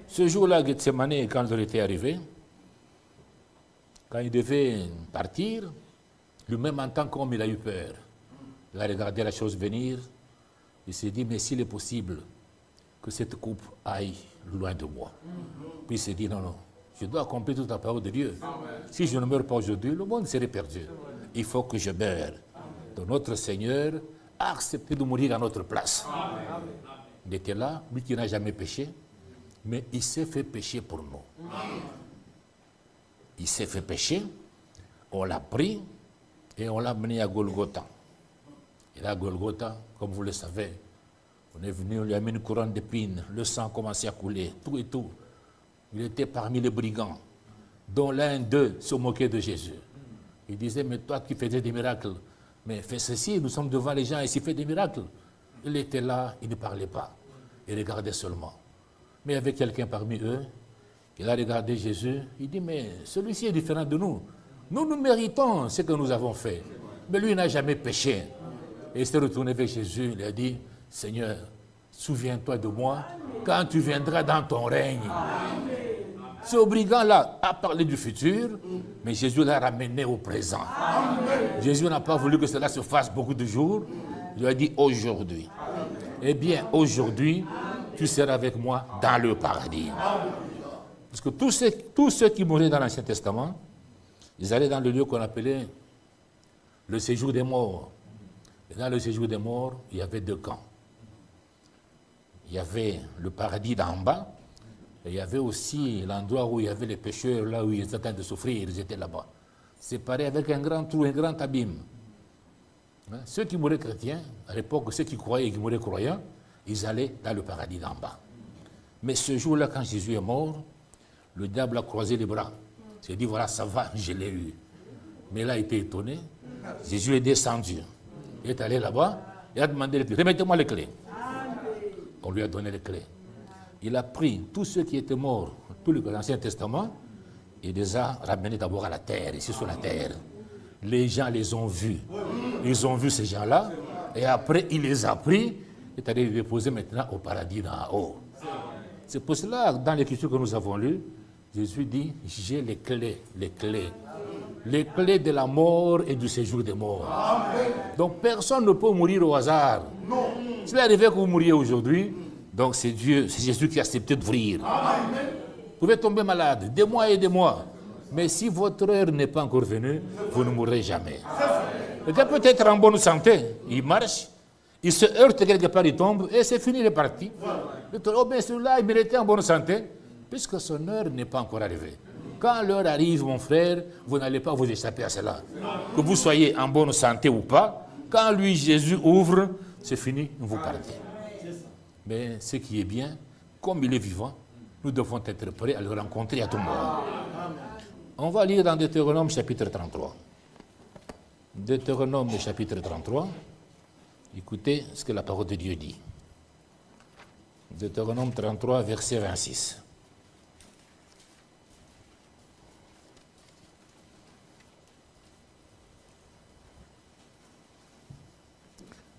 Speaker 3: Ce jour-là, Gethsemane, quand il était arrivé, quand il devait partir, lui-même en tant qu'homme, il a eu peur. Il a regardé la chose venir. Il s'est dit, mais s'il est possible que cette coupe aille loin de moi. Puis il s'est dit, non, non, je dois accomplir toute la parole de Dieu. Si je ne meurs pas aujourd'hui, le monde serait perdu. Il faut que je meure. Donc notre Seigneur a accepté de mourir à notre place. Il était là, lui qui n'a jamais péché, mais il s'est fait pécher pour nous. Il s'est fait pécher, on l'a pris et on l'a mené à Golgotha. Et là, Golgotha, comme vous le savez, on est venu, on lui a mis une couronne d'épines, le sang commençait à couler, tout et tout. Il était parmi les brigands. dont l'un d'eux se moquait de Jésus. Il disait, mais toi qui faisais des miracles, mais fais ceci, nous sommes devant les gens, ici, fais des miracles. Il était là, il ne parlait pas, il regardait seulement. Mais il y avait quelqu'un parmi eux, il a regardé Jésus, il dit, mais celui-ci est différent de nous. Nous méritons ce que nous avons fait, mais lui n'a jamais péché. Et il s'est retourné vers Jésus, il a dit, Seigneur, souviens-toi de moi quand tu viendras dans ton règne. Ce brigand-là a parlé du futur, mais Jésus l'a ramené au présent. Jésus n'a pas voulu que cela se fasse beaucoup de jours. Il lui a dit aujourd'hui. Eh bien, aujourd'hui, tu seras avec moi dans le paradis. Parce que tous ceux qui mouraient dans l'Ancien Testament, ils allaient dans le lieu qu'on appelait le séjour des morts. Et dans le séjour des morts, il y avait deux camps. Il y avait le paradis d'en bas, et il y avait aussi l'endroit où il y avait les pécheurs, là où ils étaient en train de souffrir, ils étaient là-bas. Séparés avec un grand trou, un grand abîme. Hein? Ceux qui mouraient chrétiens, à l'époque, ceux qui croyaient et qui mouraient croyants, ils allaient dans le paradis d'en bas. Mais ce jour-là, quand Jésus est mort, le diable a croisé les bras. Il s'est dit, voilà, ça va, je l'ai eu. Mais là, il était étonné. Jésus est descendu. Il est allé là-bas, il a demandé les clés. Remettez-moi les clés. On lui a donné les clés. Il a pris tous ceux qui étaient morts, tout l'Ancien Testament, et les a ramenés d'abord à la terre, ici sur la terre. Les gens les ont vus. Ils ont vu ces gens-là, et après, il les a pris, et est allé les déposer maintenant au paradis d'en haut. C'est pour cela, dans l'écriture que nous avons lue, Jésus dit, j'ai les clés, les clés. Les clés de la mort et du séjour des morts. Amen. Donc personne ne peut mourir au hasard. S'il est arrivé que vous mouriez aujourd'hui, donc c'est Dieu, c'est Jésus qui a accepté d'ouvrir. Vous pouvez tomber malade, des mois et des mois. Mais si votre heure n'est pas encore venue, vous ne mourrez jamais. Quelqu'un peut être en bonne santé, il marche, il se heurte quelque part, il tombe, et c'est fini, il est parti. Oh bien celui-là, il méritait en bonne santé, puisque son heure n'est pas encore arrivée. Quand l'heure arrive, mon frère, vous n'allez pas vous échapper à cela. Que vous soyez en bonne santé ou pas, quand lui, Jésus, ouvre, c'est fini, vous partez. Mais ce qui est bien, comme il est vivant, nous devons être prêts à le rencontrer à tout moment. On va lire dans Deutéronome chapitre 33. Deutéronome chapitre 33. Écoutez ce que la parole de Dieu dit. Deutéronome 33, verset 26.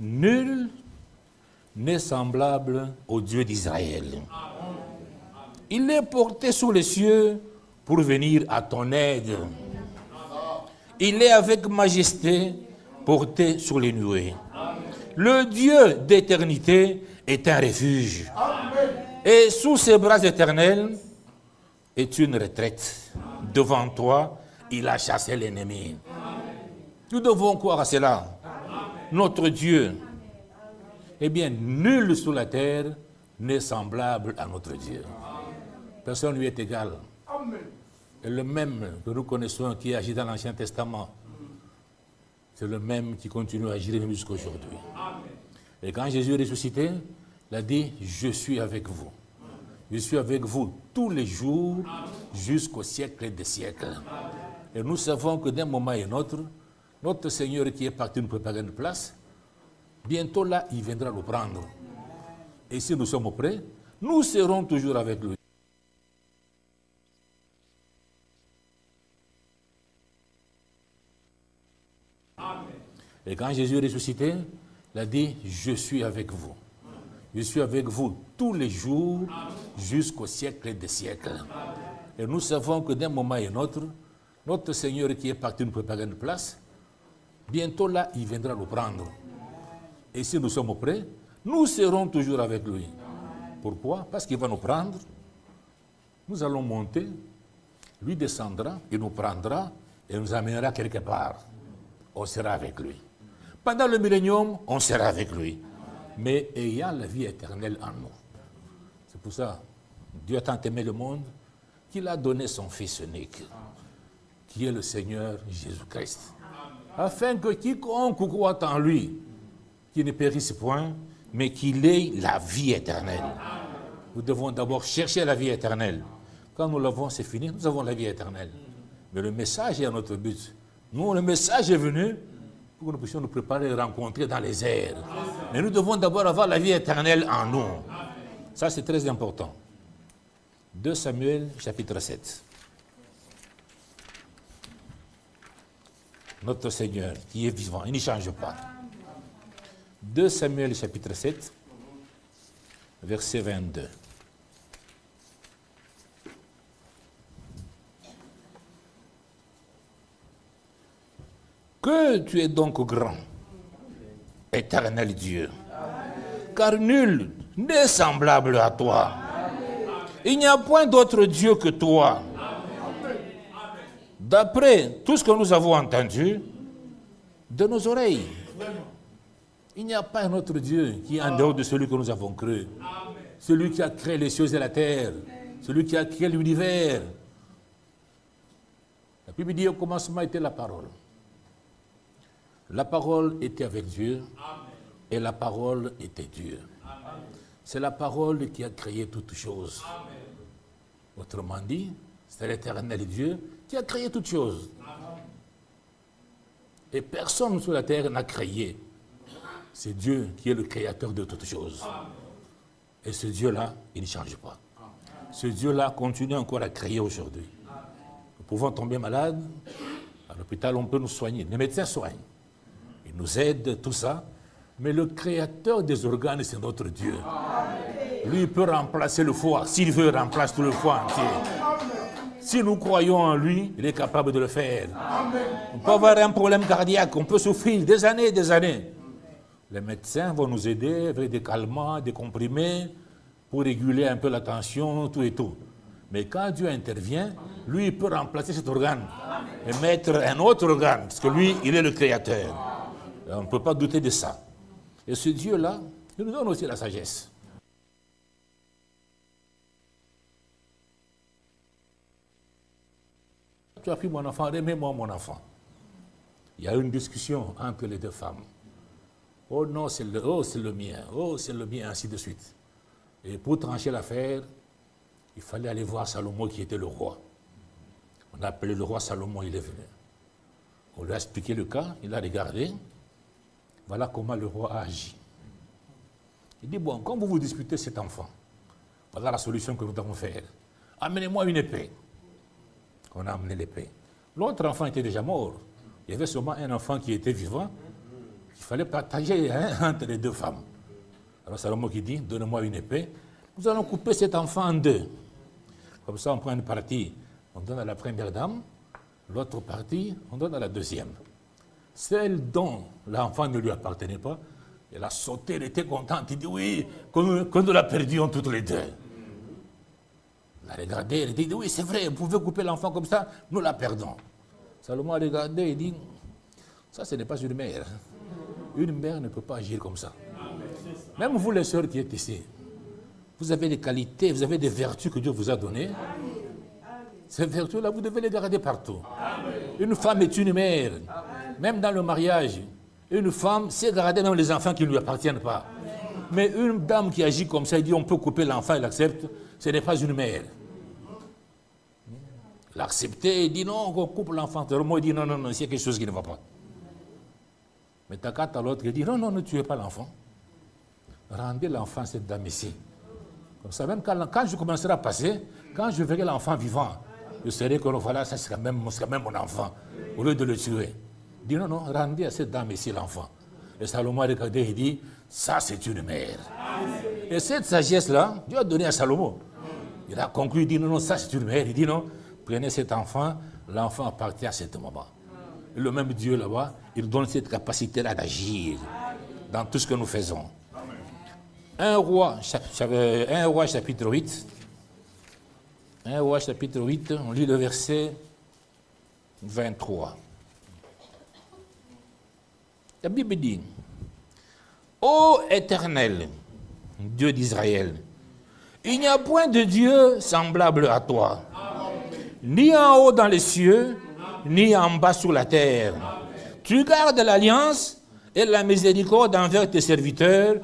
Speaker 3: Nul n'est semblable au Dieu d'Israël. Il est porté sous les cieux pour venir à ton aide. Il est avec majesté porté sur les nuées. Le Dieu d'éternité est un refuge. Et sous ses bras éternels est une retraite. Devant toi, il a chassé l'ennemi. Nous devons croire à cela. Notre Dieu, eh bien, nul sur la terre n'est semblable à notre Dieu. Personne ne lui est égal. Et le même que nous connaissons qui agit dans l'Ancien Testament, c'est le même qui continue à agir même jusqu'à aujourd'hui. Et quand Jésus est ressuscité, il a dit, je suis avec vous. Je suis avec vous tous les jours jusqu'au siècle des siècles. Et nous savons que d'un moment et l'autre, notre Seigneur qui est parti nous préparer une place, bientôt là, il viendra nous prendre. Et si nous sommes prêts, nous serons toujours avec lui. Et quand Jésus est ressuscité, il a dit, je suis avec vous. Je suis avec vous tous les jours jusqu'au siècle des siècles. Et nous savons que d'un moment et l'autre, notre Seigneur qui est parti nous préparer une place, bientôt là, il viendra nous prendre. Et si nous sommes prêts, nous serons toujours avec lui. Pourquoi? Parce qu'il va nous prendre. Nous allons monter, lui descendra, il nous prendra et nous amènera quelque part. On sera avec lui. Pendant le millénium, on sera avec lui. Mais ayant la vie éternelle en nous. C'est pour ça, Dieu a tant aimé le monde qu'il a donné son Fils unique, qui est le Seigneur Jésus-Christ. Afin que quiconque croit en lui, qu'il ne périsse point, mais qu'il ait la vie éternelle. Nous devons d'abord chercher la vie éternelle. Quand nous l'avons, c'est fini, nous avons la vie éternelle. Mais le message est à notre but. Nous, le message est venu pour que nous puissions nous préparer et rencontrer dans les airs. Mais nous devons d'abord avoir la vie éternelle en nous. Ça, c'est très important. 2 Samuel, chapitre 7. Notre Seigneur, qui est vivant, il ne change pas. 2 Samuel, chapitre 7, verset 22. Que tu es donc grand, éternel Dieu, car nul n'est semblable à toi. Il n'y a point d'autre Dieu que toi. D'après tout ce que nous avons entendu de nos oreilles, il n'y a pas un autre Dieu qui est en dehors de celui que nous avons cru. Celui qui a créé les cieux et la terre, celui qui a créé l'univers. La Bible dit au commencement était la parole. La parole était avec Dieu et la parole était Dieu. C'est la parole qui a créé toutes choses. Autrement dit, c'est l'éternel Dieu qui a créé toutes choses. Et personne sur la terre n'a créé. C'est Dieu qui est le créateur de toutes choses. Et ce Dieu-là, il ne change pas. Ce Dieu-là continue encore à créer aujourd'hui. Nous pouvons tomber malades. À l'hôpital, on peut nous soigner. Les médecins soignent. Ils nous aident, tout ça. Mais le créateur des organes, c'est notre Dieu. Lui, il peut remplacer le foie. S'il veut, il remplace tout le foie entier. Si nous croyons en lui, il est capable de le faire. On peut avoir un problème cardiaque, on peut souffrir des années et des années. Les médecins vont nous aider avec des calmants, des comprimés, pour réguler un peu la tension, tout et tout. Mais quand Dieu intervient, lui, il peut remplacer cet organe et mettre un autre organe, parce que lui, il est le créateur. On ne peut pas douter de ça. Et ce Dieu-là, il nous donne aussi la sagesse. Tu as pris mon enfant, remets-moi mon enfant. Il y a eu une discussion entre les deux femmes. Oh non, c'est le mien. Oh, c'est le mien, ainsi de suite. Et pour trancher l'affaire, il fallait aller voir Salomon qui était le roi. On a appelé le roi Salomon, il est venu. On lui a expliqué le cas, il a regardé. Voilà comment le roi a agi. Il dit, bon, quand vous vous disputez cet enfant, voilà la solution que nous devons faire. Amenez-moi une épée. On a amené l'épée. L'autre enfant était déjà mort. Il y avait seulement un enfant qui était vivant. Il fallait partager entre les deux femmes. Alors Salomon qui dit, donne-moi une épée. Nous allons couper cet enfant en deux. Comme ça, on prend une partie, on donne à la première dame. L'autre partie, on donne à la deuxième. Celle dont l'enfant ne lui appartenait pas, elle a sauté, elle était contente. Il dit, oui, que nous la perdions toutes les deux. Elle a regardé, elle dit, oui, c'est vrai, vous pouvez couper l'enfant comme ça, nous la perdons. Salomon a regardé, il dit, ça, ce n'est pas une mère. Une mère ne peut pas agir comme ça. Même vous, les sœurs qui êtes ici, vous avez des qualités, vous avez des vertus que Dieu vous a données. Ces vertus-là, vous devez les garder partout. Une femme est une mère. Même dans le mariage, une femme sait garder même les enfants qui ne lui appartiennent pas. Mais une dame qui agit comme ça, elle dit on peut couper l'enfant, elle accepte, ce n'est pas une mère. Elle a accepté, elle dit non, on coupe l'enfant. Moi, il dit non, non, non, c'est quelque chose qui ne va pas. Mais Takat à l'autre, il dit non, non, ne tuez pas l'enfant. Rendez l'enfant à cette dame ici. Comme ça, même quand je commencerai à passer, quand je verrai l'enfant vivant, je saurai que voilà, ça sera même mon enfant, au lieu de le tuer. Il dit non, non, rendez à cette dame ici l'enfant. Et Salomon a regardé, il dit, ça c'est une mère. Et cette sagesse-là, Dieu a donné à Salomon. Il a conclu, il dit non, non, ça c'est une mère. Il dit non, prenez cet enfant, l'enfant appartient à cette maman. Et le même Dieu là-bas, il donne cette capacité-là d'agir dans tout ce que nous faisons. 1 Roi chapitre 8. 1 Roi chapitre 8, on lit le verset 23. La Bible dit, ô Éternel, Dieu d'Israël, il n'y a point de Dieu semblable à toi, ni en haut dans les cieux, ni en bas sur la terre. Tu gardes l'alliance et la miséricorde envers tes serviteurs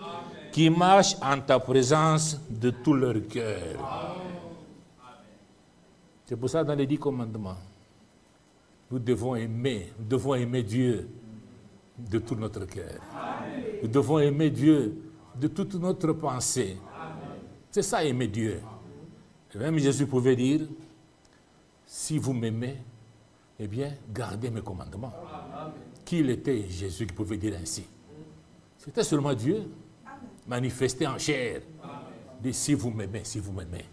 Speaker 3: qui marchent en ta présence de tout leur cœur. C'est pour ça dans les 10 commandements, nous devons aimer Dieu de tout notre cœur. Nous devons aimer Dieu de toute notre pensée. C'est ça, aimer Dieu. Et même Jésus pouvait dire, si vous m'aimez, eh bien, gardez mes commandements. Qui il était, Jésus, qui pouvait dire ainsi? C'était seulement Dieu, manifesté en chair. Dit, si vous m'aimez, si vous m'aimez.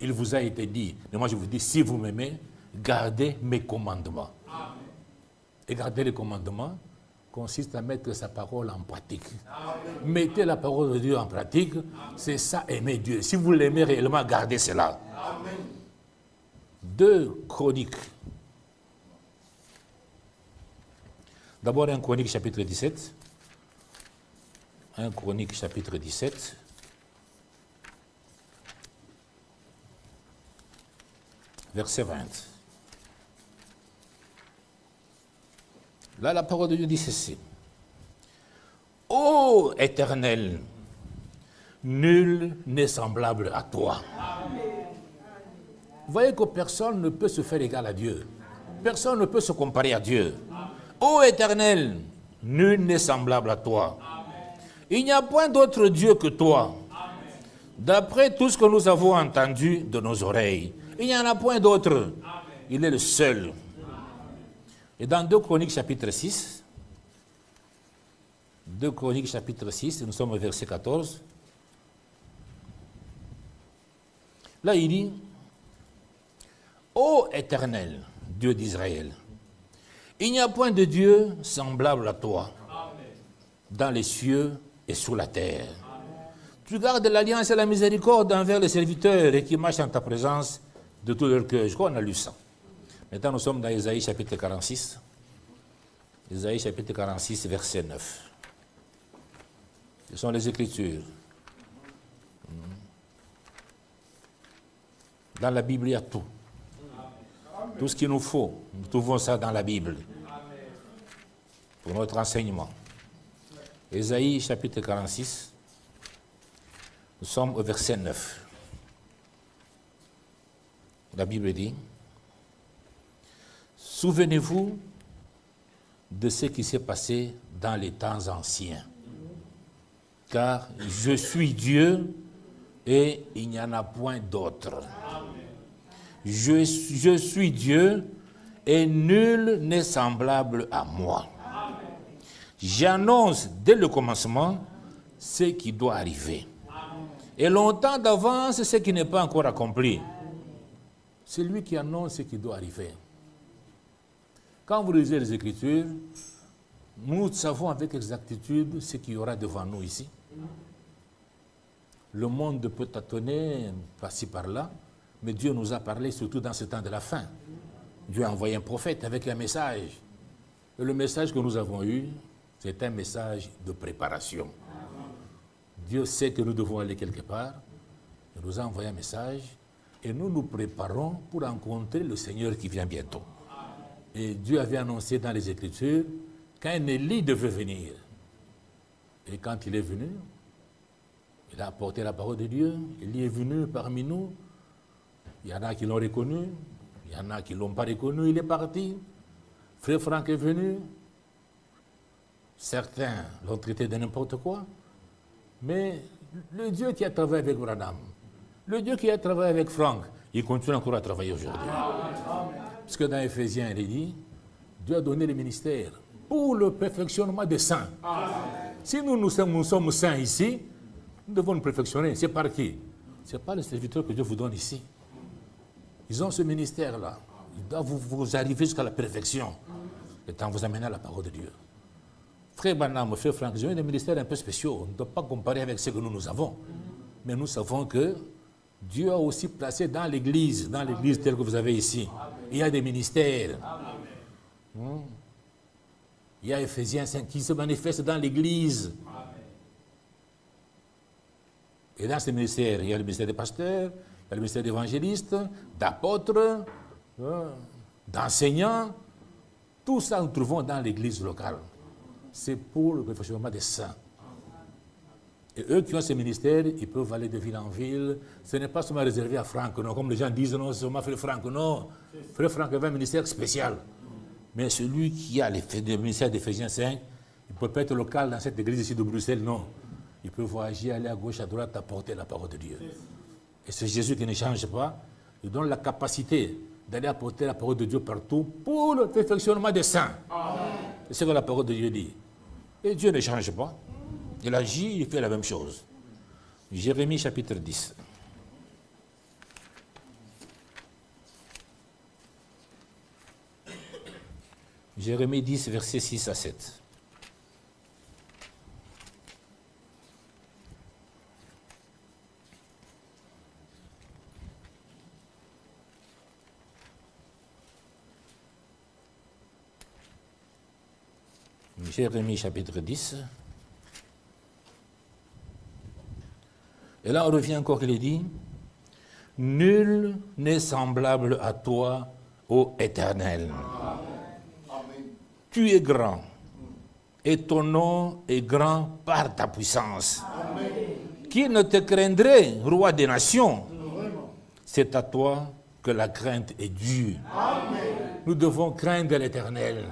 Speaker 3: Il vous a été dit, mais moi je vous dis, si vous m'aimez, gardez mes commandements. Et garder les commandements consiste à mettre sa parole en pratique. Mettez la parole de Dieu en pratique, c'est ça, aimer Dieu. Si vous l'aimez réellement, gardez cela. 2 Chroniques. D'abord, 1 Chronique chapitre 17. 1 Chronique chapitre 17. Verset 20. Là, la parole de Dieu dit ceci. Ô Éternel, nul n'est semblable à toi. Vous voyez que personne ne peut se faire égal à Dieu. Personne ne peut se comparer à Dieu. Ô Éternel, nul n'est semblable à toi. Il n'y a point d'autre Dieu que toi. D'après tout ce que nous avons entendu de nos oreilles, il n'y en a point d'autre. Il est le seul. Et dans 2 Chroniques chapitre 6, 2 Chroniques chapitre 6, nous sommes au verset 14. Là, il dit, ô Éternel, Dieu d'Israël, il n'y a point de Dieu semblable à toi, dans les cieux et sous la terre. Tu gardes l'alliance et la miséricorde envers les serviteurs et qui marchent en ta présence de tout leur cœur. Je crois qu'on a lu ça. Maintenant, nous sommes dans Ésaïe chapitre 46. Ésaïe chapitre 46, verset 9. Ce sont les Écritures. Dans la Bible, il y a tout. Tout ce qu'il nous faut, nous trouvons ça dans la Bible. Pour notre enseignement. Ésaïe chapitre 46. Nous sommes au verset 9. La Bible dit, souvenez-vous de ce qui s'est passé dans les temps anciens. Car je suis Dieu et il n'y en a point d'autre. Je suis Dieu et nul n'est semblable à moi. J'annonce dès le commencement ce qui doit arriver. Et longtemps d'avance ce qui n'est pas encore accompli. C'est lui qui annonce ce qui doit arriver. Quand vous lisez les Écritures, nous savons avec exactitude ce qu'il y aura devant nous ici. Le monde peut tâtonner par-ci par-là, mais Dieu nous a parlé surtout dans ce temps de la fin. Dieu a envoyé un prophète avec un message. Et le message que nous avons eu, c'est un message de préparation. Dieu sait que nous devons aller quelque part. Il nous a envoyé un message et nous nous préparons pour rencontrer le Seigneur qui vient bientôt. Et Dieu avait annoncé dans les Écritures qu'un Élie devait venir. Et quand il est venu, il a apporté la parole de Dieu. Élie est venu parmi nous. Il y en a qui l'ont reconnu, il y en a qui ne l'ont pas reconnu, il est parti. Frère Franck est venu. Certains l'ont traité de n'importe quoi. Mais le Dieu qui a travaillé avec Branham, le Dieu qui a travaillé avec Franck, il continue encore à travailler aujourd'hui. Parce que dans Éphésiens, il est dit, Dieu a donné le ministère pour le perfectionnement des saints. Si nous sommes saints ici, nous devons nous perfectionner. C'est par qui? Ce n'est pas les serviteurs que Dieu vous donne ici. Ils ont ce ministère-là. Ils doivent vous arriver jusqu'à la perfection. Et tant vous amener à la parole de Dieu. Frère Branham, frère Franck, ils ont des ministères un peu spéciaux. On ne doit pas comparer avec ce que nous avons. Mais nous savons que Dieu a aussi placé dans l'église telle que vous avez ici, il y a des ministères. Il y a Éphésiens 5 qui se manifestent dans l'église. Et dans ces ministères, il y a le ministère des pasteurs, il y a le ministère d'évangélistes, d'apôtres, d'enseignants. Tout ça, nous trouvons dans l'église locale. C'est pour le perfectionnement des saints. Et eux qui ont ces ministères, ils peuvent aller de ville en ville. Ce n'est pas seulement réservé à Franck, non, comme les gens disent, non, c'est seulement Frère Franck. Non, Frère Franck avait un ministère spécial. Mais celui qui a le ministère d'Éphésiens 5, il ne peut pas être local dans cette église ici de Bruxelles, non. Il peut voyager, aller à gauche, à droite, apporter la parole de Dieu. Et c'est Jésus qui ne change pas. Il donne la capacité d'aller apporter la parole de Dieu partout pour le perfectionnement des saints. C'est ce que la parole de Dieu dit. Et Dieu ne change pas. Il agit, il fait la même chose. Jérémie chapitre 10. Jérémie 10, versets 6 à 7. Jérémie chapitre 10. Et là, on revient encore, il dit, « Nul n'est semblable à toi, ô Éternel. Tu es grand, et ton nom est grand par ta puissance. Qui ne te craindrait, roi des nations? C'est à toi que la crainte est due. » Nous devons craindre l'Éternel.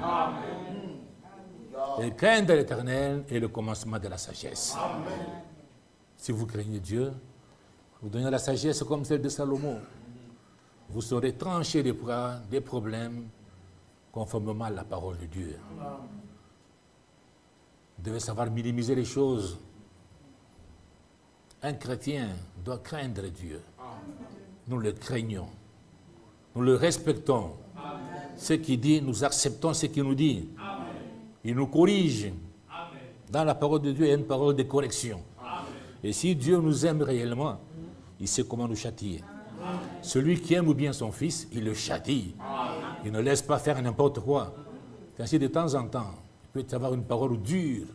Speaker 3: Et craindre l'Éternel est le commencement de la sagesse. Si vous craignez Dieu, vous donnez la sagesse comme celle de Salomon. Vous saurez trancher des problèmes conformément à la parole de Dieu. Vous devez savoir minimiser les choses. Un chrétien doit craindre Dieu. Nous le craignons. Nous le respectons. Ce qu'il dit, nous acceptons ce qu'il nous dit. Il nous corrige. Dans la parole de Dieu, il y a une parole de correction. Et si Dieu nous aime réellement, il sait comment nous châtier. Celui qui aime bien son fils, il le châtie. Il ne laisse pas faire n'importe quoi. Ainsi, de temps en temps, il peut y avoir une parole dure,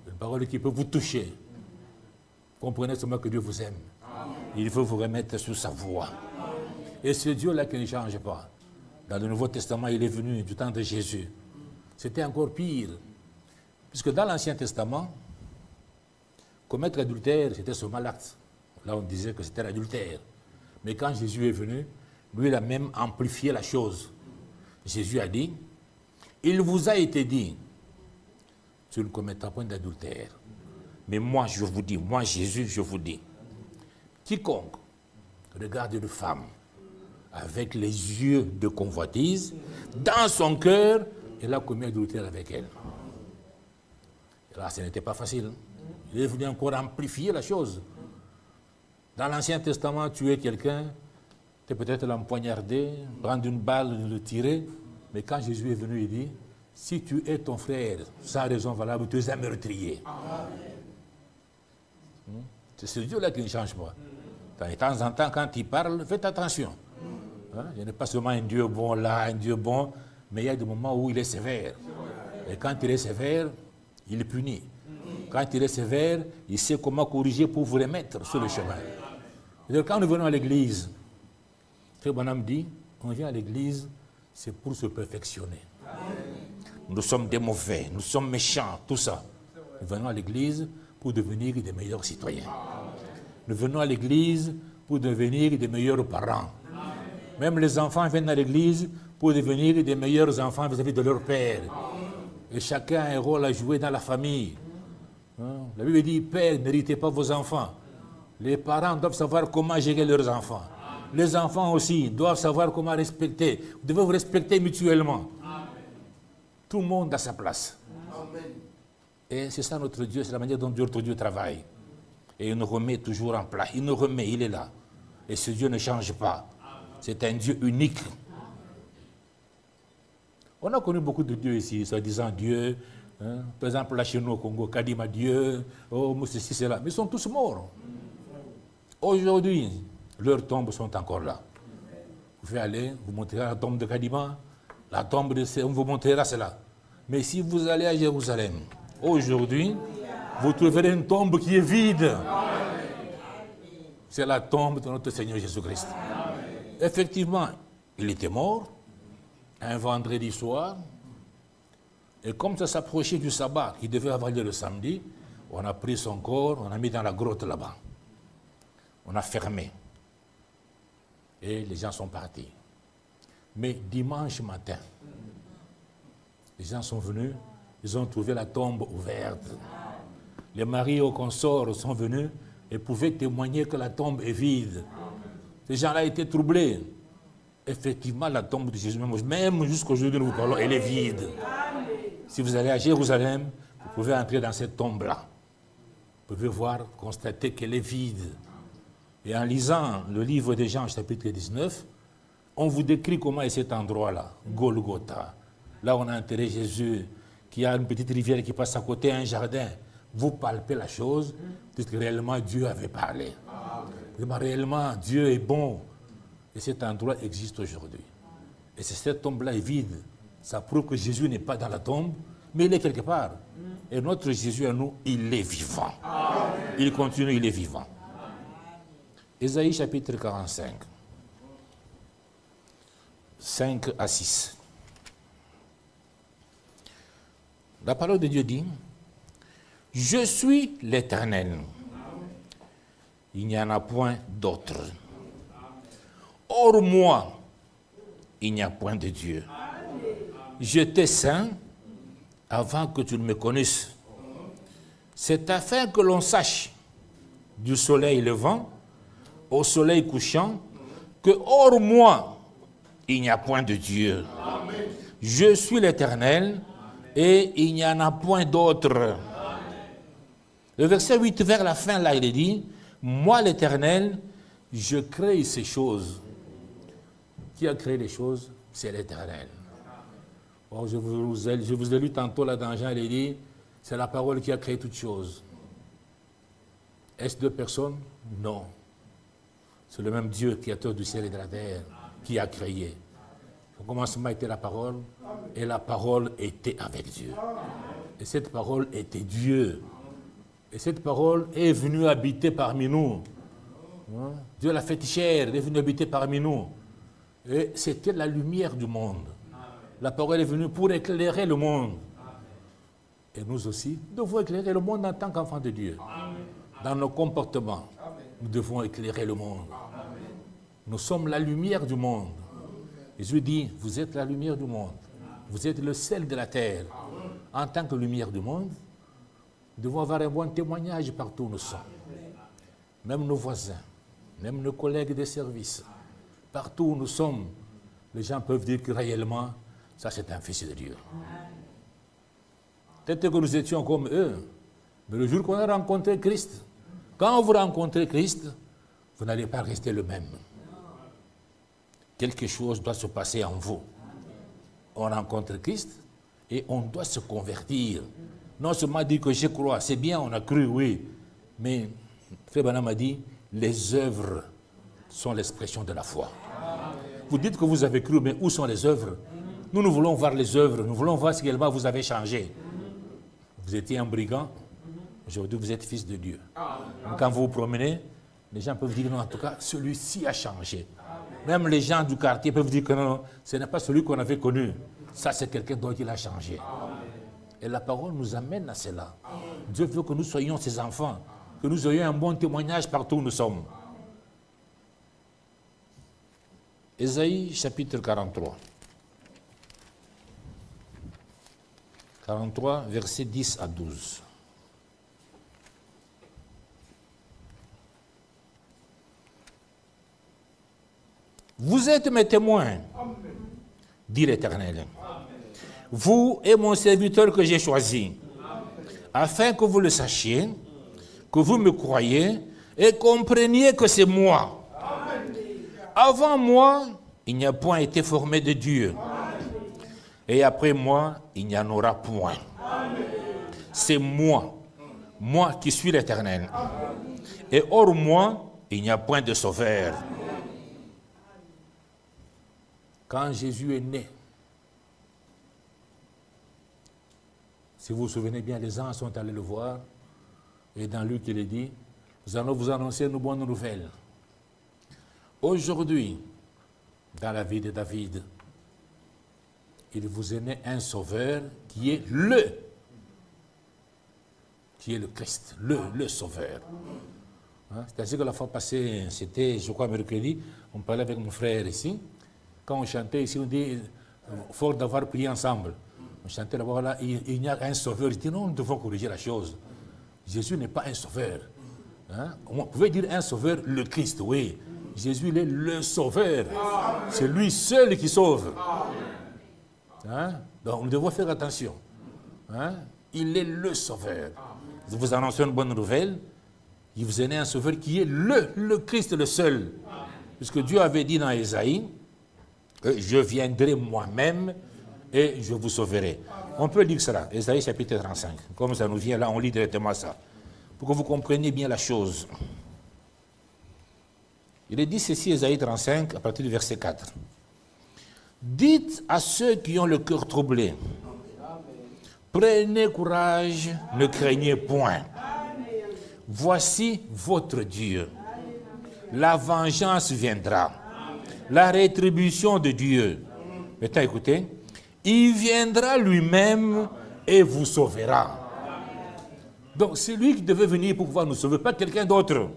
Speaker 3: une parole qui peut vous toucher. Comprenez seulement que Dieu vous aime. Il faut vous remettre sur sa voie. Et ce Dieu-là qui ne change pas. Dans le Nouveau Testament, il est venu du temps de Jésus. C'était encore pire. Puisque dans l'Ancien Testament, commettre l'adultère, c'était seulement l'acte. Là, on disait que c'était l'adultère. Mais quand Jésus est venu, lui, il a même amplifié la chose. Jésus a dit, il vous a été dit, tu ne commettras point d'adultère. Mais moi, je vous dis, moi, Jésus, je vous dis, quiconque regarde une femme avec les yeux de convoitise, dans son cœur, il a commis adultère avec elle. Et là, ce n'était pas facile. Il est venu encore amplifier la chose. Dans l'Ancien Testament, tuer quelqu'un, c'est peut-être l'empoignarder, prendre une balle, le tirer. Mais quand Jésus est venu, il dit, si tu es ton frère, sans raison valable, tu es un meurtrier. C'est ce Dieu-là qui ne change pas. De temps en temps, quand il parle, faites attention. Il n'est pas seulement un Dieu bon là, un Dieu bon, mais il y a des moments où il est sévère. Et quand il est sévère, il punit. Quand il est sévère, il sait comment corriger pour vous remettre sur le chemin. Et quand nous venons à l'église, Frère Branham dit, on vient à l'église, c'est pour se perfectionner. Nous sommes des mauvais, nous sommes méchants, tout ça. Nous venons à l'église pour devenir des meilleurs citoyens. Nous venons à l'église pour devenir des meilleurs parents. Même les enfants viennent à l'église pour devenir des meilleurs enfants vis-à-vis de leur père. Et chacun a un rôle à jouer dans la famille. La Bible dit, père, n'héritez pas vos enfants. Les parents doivent savoir comment gérer leurs enfants. Les enfants aussi doivent savoir comment respecter. Vous devez vous respecter mutuellement. Tout le monde a sa place. Et c'est ça notre Dieu, c'est la manière dont notre Dieu travaille. Et il nous remet toujours en place. Il nous remet, il est là. Et ce Dieu ne change pas. C'est un Dieu unique. On a connu beaucoup de dieux ici, soi-disant Dieu. Par exemple, là chez nous au Congo, Kadima Dieu, oh, ceci, cela. Mais ils sont tous morts. Aujourd'hui, leurs tombes sont encore là. Vous pouvez aller, vous montrez la tombe de Kadima, la tombe de... On vous montrera cela. Mais si vous allez à Jérusalem, aujourd'hui, vous trouverez une tombe qui est vide. C'est la tombe de notre Seigneur Jésus-Christ. Effectivement, il était mort, un vendredi soir, et comme ça s'approchait du sabbat, qui devait avoir lieu le samedi, On a pris son corps, on a mis dans la grotte là-bas. On a fermé. Et les gens sont partis. Mais dimanche matin, les gens sont venus, ils ont trouvé la tombe ouverte. Les maris aux consorts sont venus et pouvaient témoigner que la tombe est vide. Ces gens-là étaient troublés. Effectivement, la tombe de Jésus, même jusqu'aujourd'hui, nous vous parlons, elle est vide. Si vous allez à Jérusalem, vous pouvez entrer dans cette tombe-là. Vous pouvez voir, constater qu'elle est vide. Et en lisant le livre de Jean, chapitre 19, on vous décrit comment est cet endroit-là, Golgotha. Là, on a enterré Jésus, qui a une petite rivière qui passe à côté, un jardin. Vous palpez la chose, puisque réellement Dieu avait parlé. Réellement, Dieu est bon. Et cet endroit existe aujourd'hui. Et cette tombe-là est vide. Ça prouve que Jésus n'est pas dans la tombe, mais il est quelque part. Et notre Jésus à nous, il est vivant. Il continue, il est vivant. Ésaïe chapitre 45, 5 à 6. La parole de Dieu dit, « Je suis l'Éternel. Il n'y en a point d'autre. Hors moi, il n'y a point de Dieu. J'étais saint avant que tu ne me connaisses. C'est afin que l'on sache du soleil levant au soleil couchant que hors moi, il n'y a point de Dieu. Je suis l'Éternel et il n'y en a point d'autre. » Le verset 8 vers la fin, là, il est dit, « Moi l'Éternel, je crée ces choses. » Qui a créé les choses? C'est l'Éternel. Bon, je vous ai lu tantôt là dans Jean, il est dit, c'est la parole qui a créé toutes choses. Est-ce deux personnes? Non. C'est le même Dieu, créateur du ciel et de la terre, qui a créé. Au commencement était la parole, et la parole était avec Dieu. Et cette parole était Dieu. Et cette parole est venue habiter parmi nous. Dieu l'a fait chair, elle est venue habiter parmi nous. Et c'était la lumière du monde. La parole est venue pour éclairer le monde. Et nous aussi, nous devons éclairer le monde en tant qu'enfants de Dieu. Dans nos comportements, nous devons éclairer le monde. Nous sommes la lumière du monde. Jésus dit, vous êtes la lumière du monde. Vous êtes le sel de la terre. En tant que lumière du monde, nous devons avoir un bon témoignage partout où nous sommes. Même nos voisins, même nos collègues de service. Partout où nous sommes, les gens peuvent dire que réellement, ça c'est un fils de Dieu. Peut-être que nous étions comme eux, mais le jour qu'on a rencontré Christ, quand vous rencontrez Christ, vous n'allez pas rester le même. Quelque chose doit se passer en vous. On rencontre Christ et on doit se convertir. Non seulement dire que je crois, c'est bien, on a cru, oui, mais Frère Branham a dit, les œuvres sont l'expression de la foi. Vous dites que vous avez cru, mais où sont les œuvres? Nous voulons voir les œuvres, nous voulons voir si réellement vous avez changé. Vous étiez un brigand, aujourd'hui vous êtes fils de Dieu. Donc, quand vous vous promenez, les gens peuvent dire non, en tout cas, celui-ci a changé. Même les gens du quartier peuvent dire que non, ce n'est pas celui qu'on avait connu. Ça, c'est quelqu'un d'autre qui l'a changé. Et la parole nous amène à cela. Dieu veut que nous soyons ses enfants, que nous ayons un bon témoignage partout où nous sommes. Ésaïe chapitre 43. 43, versets 10 à 12. Vous êtes mes témoins, dit l'Éternel. Vous et mon serviteur que j'ai choisi, afin que vous le sachiez, que vous me croyez et compreniez que c'est moi. Avant moi, il n'y a point été formé de Dieu. Et après moi, il n'y en aura point. C'est moi, moi qui suis l'Éternel. Et hors moi, il n'y a point de sauveur. Quand Jésus est né, si vous vous souvenez bien, les anges sont allés le voir, et dans Luc, il est dit, nous allons vous annoncer une bonne nouvelle. Aujourd'hui, dans la vie de David, il vous est né un sauveur qui est le qui est le Christ, le Sauveur. Hein? C'est-à-dire que la fois passée, c'était, je crois, mercredi, on parlait avec mon frère ici. Quand on chantait ici, on dit, fort d'avoir prié ensemble. On chantait là-bas, voilà, il y a un Sauveur. Je dis, non, nous devons corriger la chose. Jésus n'est pas un Sauveur. Hein? On pouvait dire un Sauveur, le Christ, oui. Jésus, il est le Sauveur. C'est lui seul qui sauve. Hein? Donc, nous devons faire attention. Hein? Il est le Sauveur. Je vous annonce une bonne nouvelle. Il vous est né un Sauveur qui est le Christ, le seul. Puisque Dieu avait dit dans Ésaïe, je viendrai moi-même et je vous sauverai. On peut lire cela, Ésaïe chapitre 35. Comme ça nous vient là, on lit directement ça. Pour que vous compreniez bien la chose. Il est dit ceci, Ésaïe 35, à partir du verset 4. Dites à ceux qui ont le cœur troublé, prenez courage, ne craignez point. Voici votre Dieu. La vengeance viendra. La rétribution de Dieu. Maintenant, écoutez. Il viendra lui-même et vous sauvera. Donc, c'est lui qui devait venir pour pouvoir nous sauver, pas quelqu'un d'autre.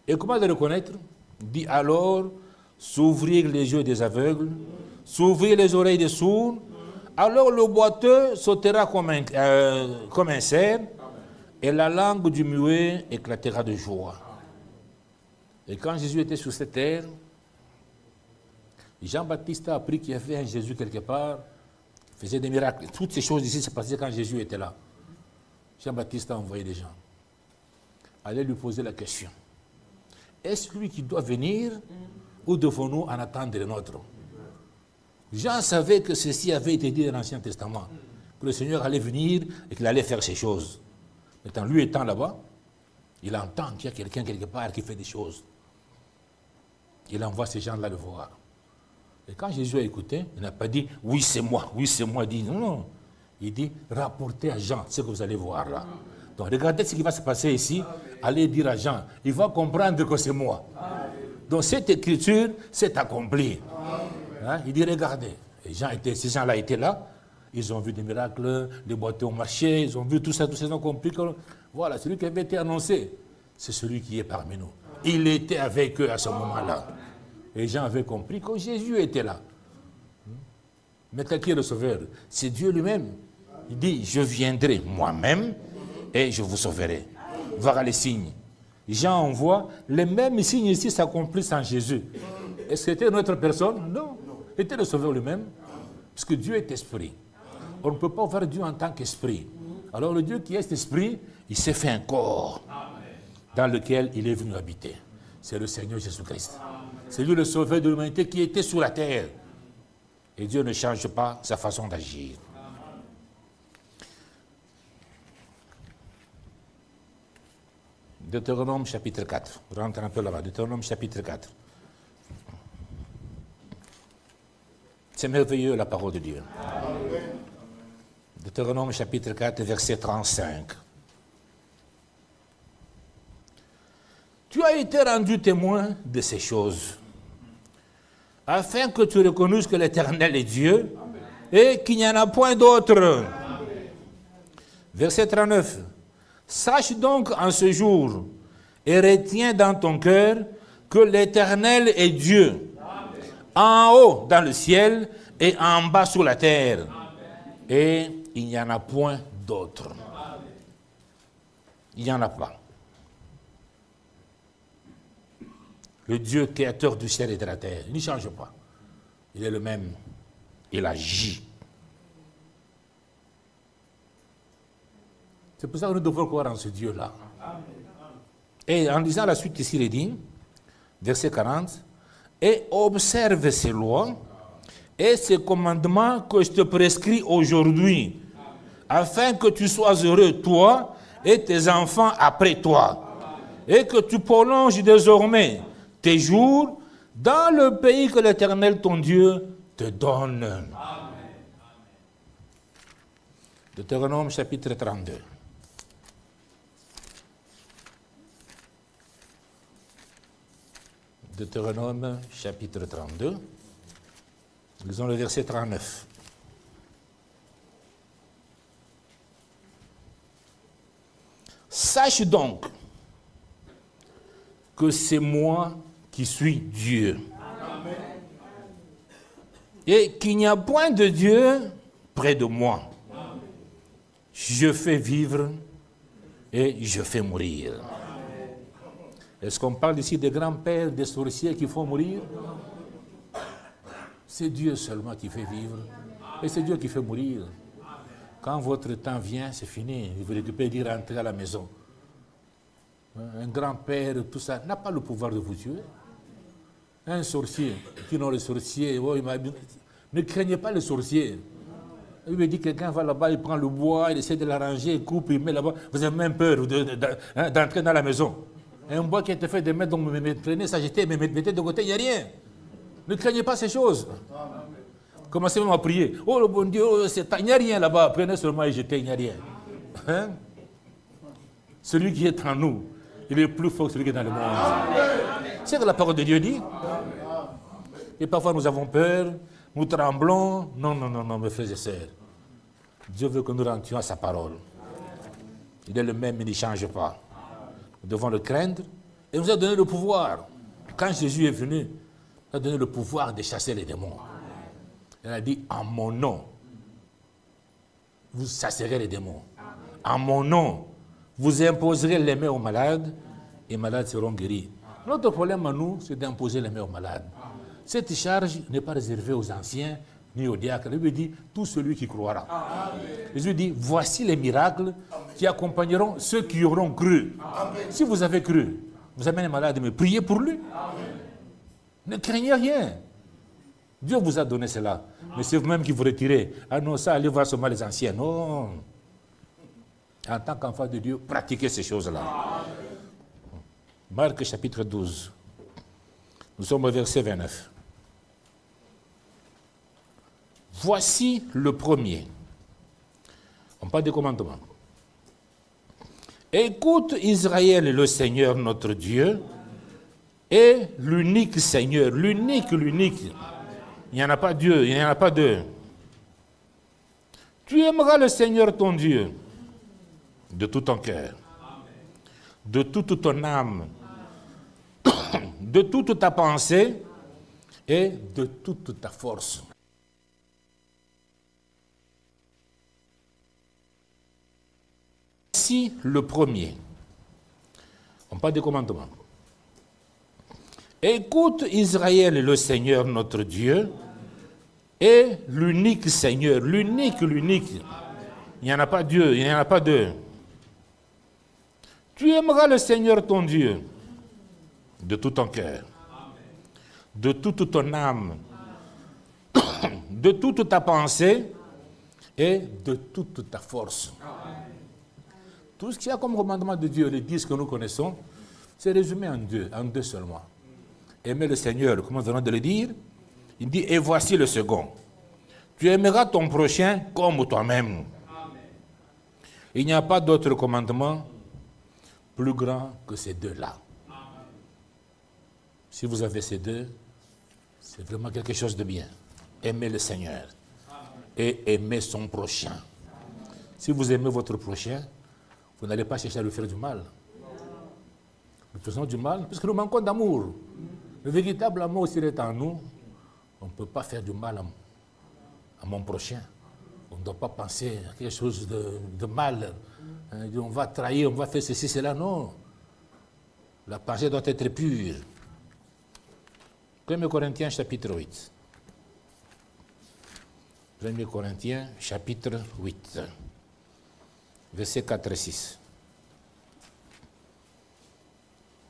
Speaker 3: Et comment le reconnaître? Il dit alors, s'ouvrir les yeux des aveugles, s'ouvrir les oreilles des sourds. Alors le boiteux sautera comme un cerf, et la langue du muet éclatera de joie. Et quand Jésus était sur cette terre, Jean-Baptiste a appris qu'il y avait un Jésus quelque part, qui faisait des miracles. Toutes ces choses ici se passaient quand Jésus était là. Jean-Baptiste a envoyé des gens. Allez lui poser la question. Est-ce lui qui doit venir ou devons-nous en attendre le nôtre? Jean savait que ceci avait été dit dans l'Ancien Testament, que le Seigneur allait venir et qu'il allait faire ces choses. Maintenant, lui étant là-bas, il entend qu'il y a quelqu'un quelque part qui fait des choses. Il envoie ces gens-là le voir. Et quand Jésus a écouté, il n'a pas dit « oui, c'est moi », il dit « non, non ». Il dit « rapportez à Jean ce que vous allez voir là ». Donc regardez ce qui va se passer ici, allez dire à Jean, il va comprendre que c'est moi. Donc cette écriture s'est accomplie. Hein? Il dit regardez, et ces gens-là étaient là, ils ont vu des miracles, les boiteux ont marché, ils ont vu tout ça, tous ils ont compris que voilà, celui qui avait été annoncé, c'est celui qui est parmi nous. Il était avec eux à ce moment-là. Et Jean avait compris que Jésus était là. Mais qui est le Sauveur? C'est Dieu lui-même. Il dit, je viendrai moi-même et je vous sauverai. Voilà les signes. Jean envoie, les mêmes signes ici s'accomplissent en Jésus. Est-ce que c'était une autre personne? Non. C'était le Sauveur lui-même. Parce que Dieu est esprit. On ne peut pas voir Dieu en tant qu'esprit. Alors le Dieu qui est esprit, il s'est fait un corps dans lequel il est venu habiter. C'est le Seigneur Jésus-Christ. C'est lui le Sauveur de l'humanité qui était sur la terre. Et Dieu ne change pas sa façon d'agir. Deutéronome chapitre 4. Rentre un peu là-bas. Deutéronome chapitre 4. C'est merveilleux la parole de Dieu. Deutéronome chapitre 4, verset 35. Tu as été rendu témoin de ces choses, afin que tu reconnaisses que l'Éternel est Dieu et qu'il n'y en a point d'autre. Verset 39. Sache donc en ce jour et retiens dans ton cœur que l'Éternel est Dieu, en haut dans le ciel et en bas sur la terre. Et il n'y en a point d'autre. Il n'y en a pas. Le Dieu créateur du ciel et de la terre, il ne change pas. Il est le même. Il agit. C'est pour ça que nous devons croire en ce Dieu-là. Et en lisant la suite ici, il est dit, verset 40, et observe ces lois et ces commandements que je te prescris aujourd'hui, afin que tu sois heureux, toi et tes enfants après toi, et que tu prolonges désormais tes jours dans le pays que l'Éternel, ton Dieu, te donne. Deutéronome chapitre 32. Deutéronome chapitre 32. Lisons le verset 39. Sache donc que c'est moi qui suis Dieu. Amen. Et qu'il n'y a point de Dieu près de moi. Amen. Je fais vivre et je fais mourir. Est-ce qu'on parle ici des grands-pères, des sorciers qui font mourir? C'est Dieu seulement qui fait vivre et c'est Dieu qui fait mourir. Quand votre temps vient, c'est fini. Vous récupérez dire rentrer à la maison. Un grand-père, tout ça, n'a pas le pouvoir de vous tuer. Un sorcier, qui n'ont le sorcier, oh, ne craignez pas le sorcier. Il me dit quelqu'un va là-bas, il prend le bois, il essaie de l'arranger, il coupe, il met là-bas. Vous avez même peur d'entrer dans la maison. Un bois qui a été fait de mettre, donc prenez ça, jetez, mais mettez de côté, il n'y a rien. Ne craignez pas ces choses. Commencez même à prier. Oh le bon Dieu, oh, il n'y a rien là-bas. Prenez seulement et jetez, il n'y a rien. Hein? Celui qui est en nous, il est plus fort que celui qui est dans le monde. C'est ce que la parole de Dieu dit. Et parfois nous avons peur, nous tremblons. Non, non, non, non, mes frères et sœurs. Dieu veut que nous rentrions à sa parole. Il est le même, il ne change pas. Nous devons le craindre. Et il nous a donné le pouvoir. Quand Jésus est venu, il a donné le pouvoir de chasser les démons. Il a dit, en mon nom, vous chasserez les démons. En mon nom, vous imposerez les mains aux malades, et les malades seront guéris. Notre problème à nous, c'est d'imposer les mains aux malades. Cette charge n'est pas réservée aux anciens, ni aux diacres. Il lui dit, tout celui qui croira. Jésus dit, voici les miracles qui accompagneront ceux qui auront cru. Amen. Si vous avez cru, vous amenez les malades, mais priez pour lui. Amen. Ne craignez rien. Dieu vous a donné cela. Mais c'est vous-même qui vous retirez. Ah non, ça, allez voir seulement les anciens. Non. En tant qu'enfant de Dieu, pratiquez ces choses-là. Marc chapitre 12. Nous sommes au verset 29. Voici le premier. On parle des commandements. Écoute Israël, le Seigneur notre Dieu, est l'unique Seigneur, l'unique. Il n'y en a pas Dieu, il n'y en a pas deux. Tu aimeras le Seigneur ton Dieu de tout ton cœur, de toute ton âme, de toute ta pensée et de toute ta force. Voici le premier. On parle des commandements. Écoute Israël, le Seigneur notre Dieu, est l'unique Seigneur, l'unique. Il n'y en a pas Dieu, il n'y en a pas deux. Tu aimeras le Seigneur ton Dieu de tout ton cœur, de toute ton âme, de toute ta pensée et de toute ta force. Tout ce qu'il y a comme commandement de Dieu, les 10 que nous connaissons, c'est résumé en deux seulement. Aimer le Seigneur, comme nous venons de le dire, il dit, et voici le second. Tu aimeras ton prochain comme toi-même. Il n'y a pas d'autre commandement plus grand que ces deux-là. Si vous avez ces deux, c'est vraiment quelque chose de bien. Aimer le Seigneur et aimer son prochain. Si vous aimez votre prochain, vous n'allez pas chercher à lui faire du mal. Nous faisons du mal parce que nous manquons d'amour. Le véritable amour, s'il est en nous, on ne peut pas faire du mal à mon prochain. On ne doit pas penser à quelque chose de mal. On va trahir, on va faire ceci, cela. Non. La pensée doit être pure. 1 Corinthiens chapitre 8. 1 Corinthiens chapitre 8. Versets 4 et 6.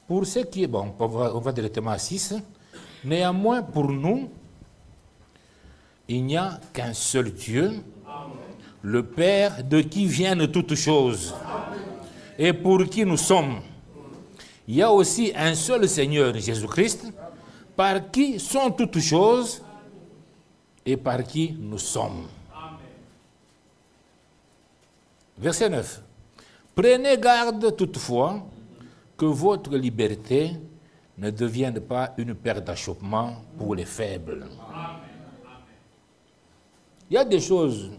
Speaker 3: Pour ce qui est bon, on va directement à 6. Néanmoins, pour nous, il n'y a qu'un seul Dieu, le Père, de qui viennent toutes choses, et pour qui nous sommes. Il y a aussi un seul Seigneur, Jésus-Christ, par qui sont toutes choses, et par qui nous sommes. Verset 9. Prenez garde toutefois que votre liberté ne devienne pas une perte d'achoppement pour les faibles. Il y a des choses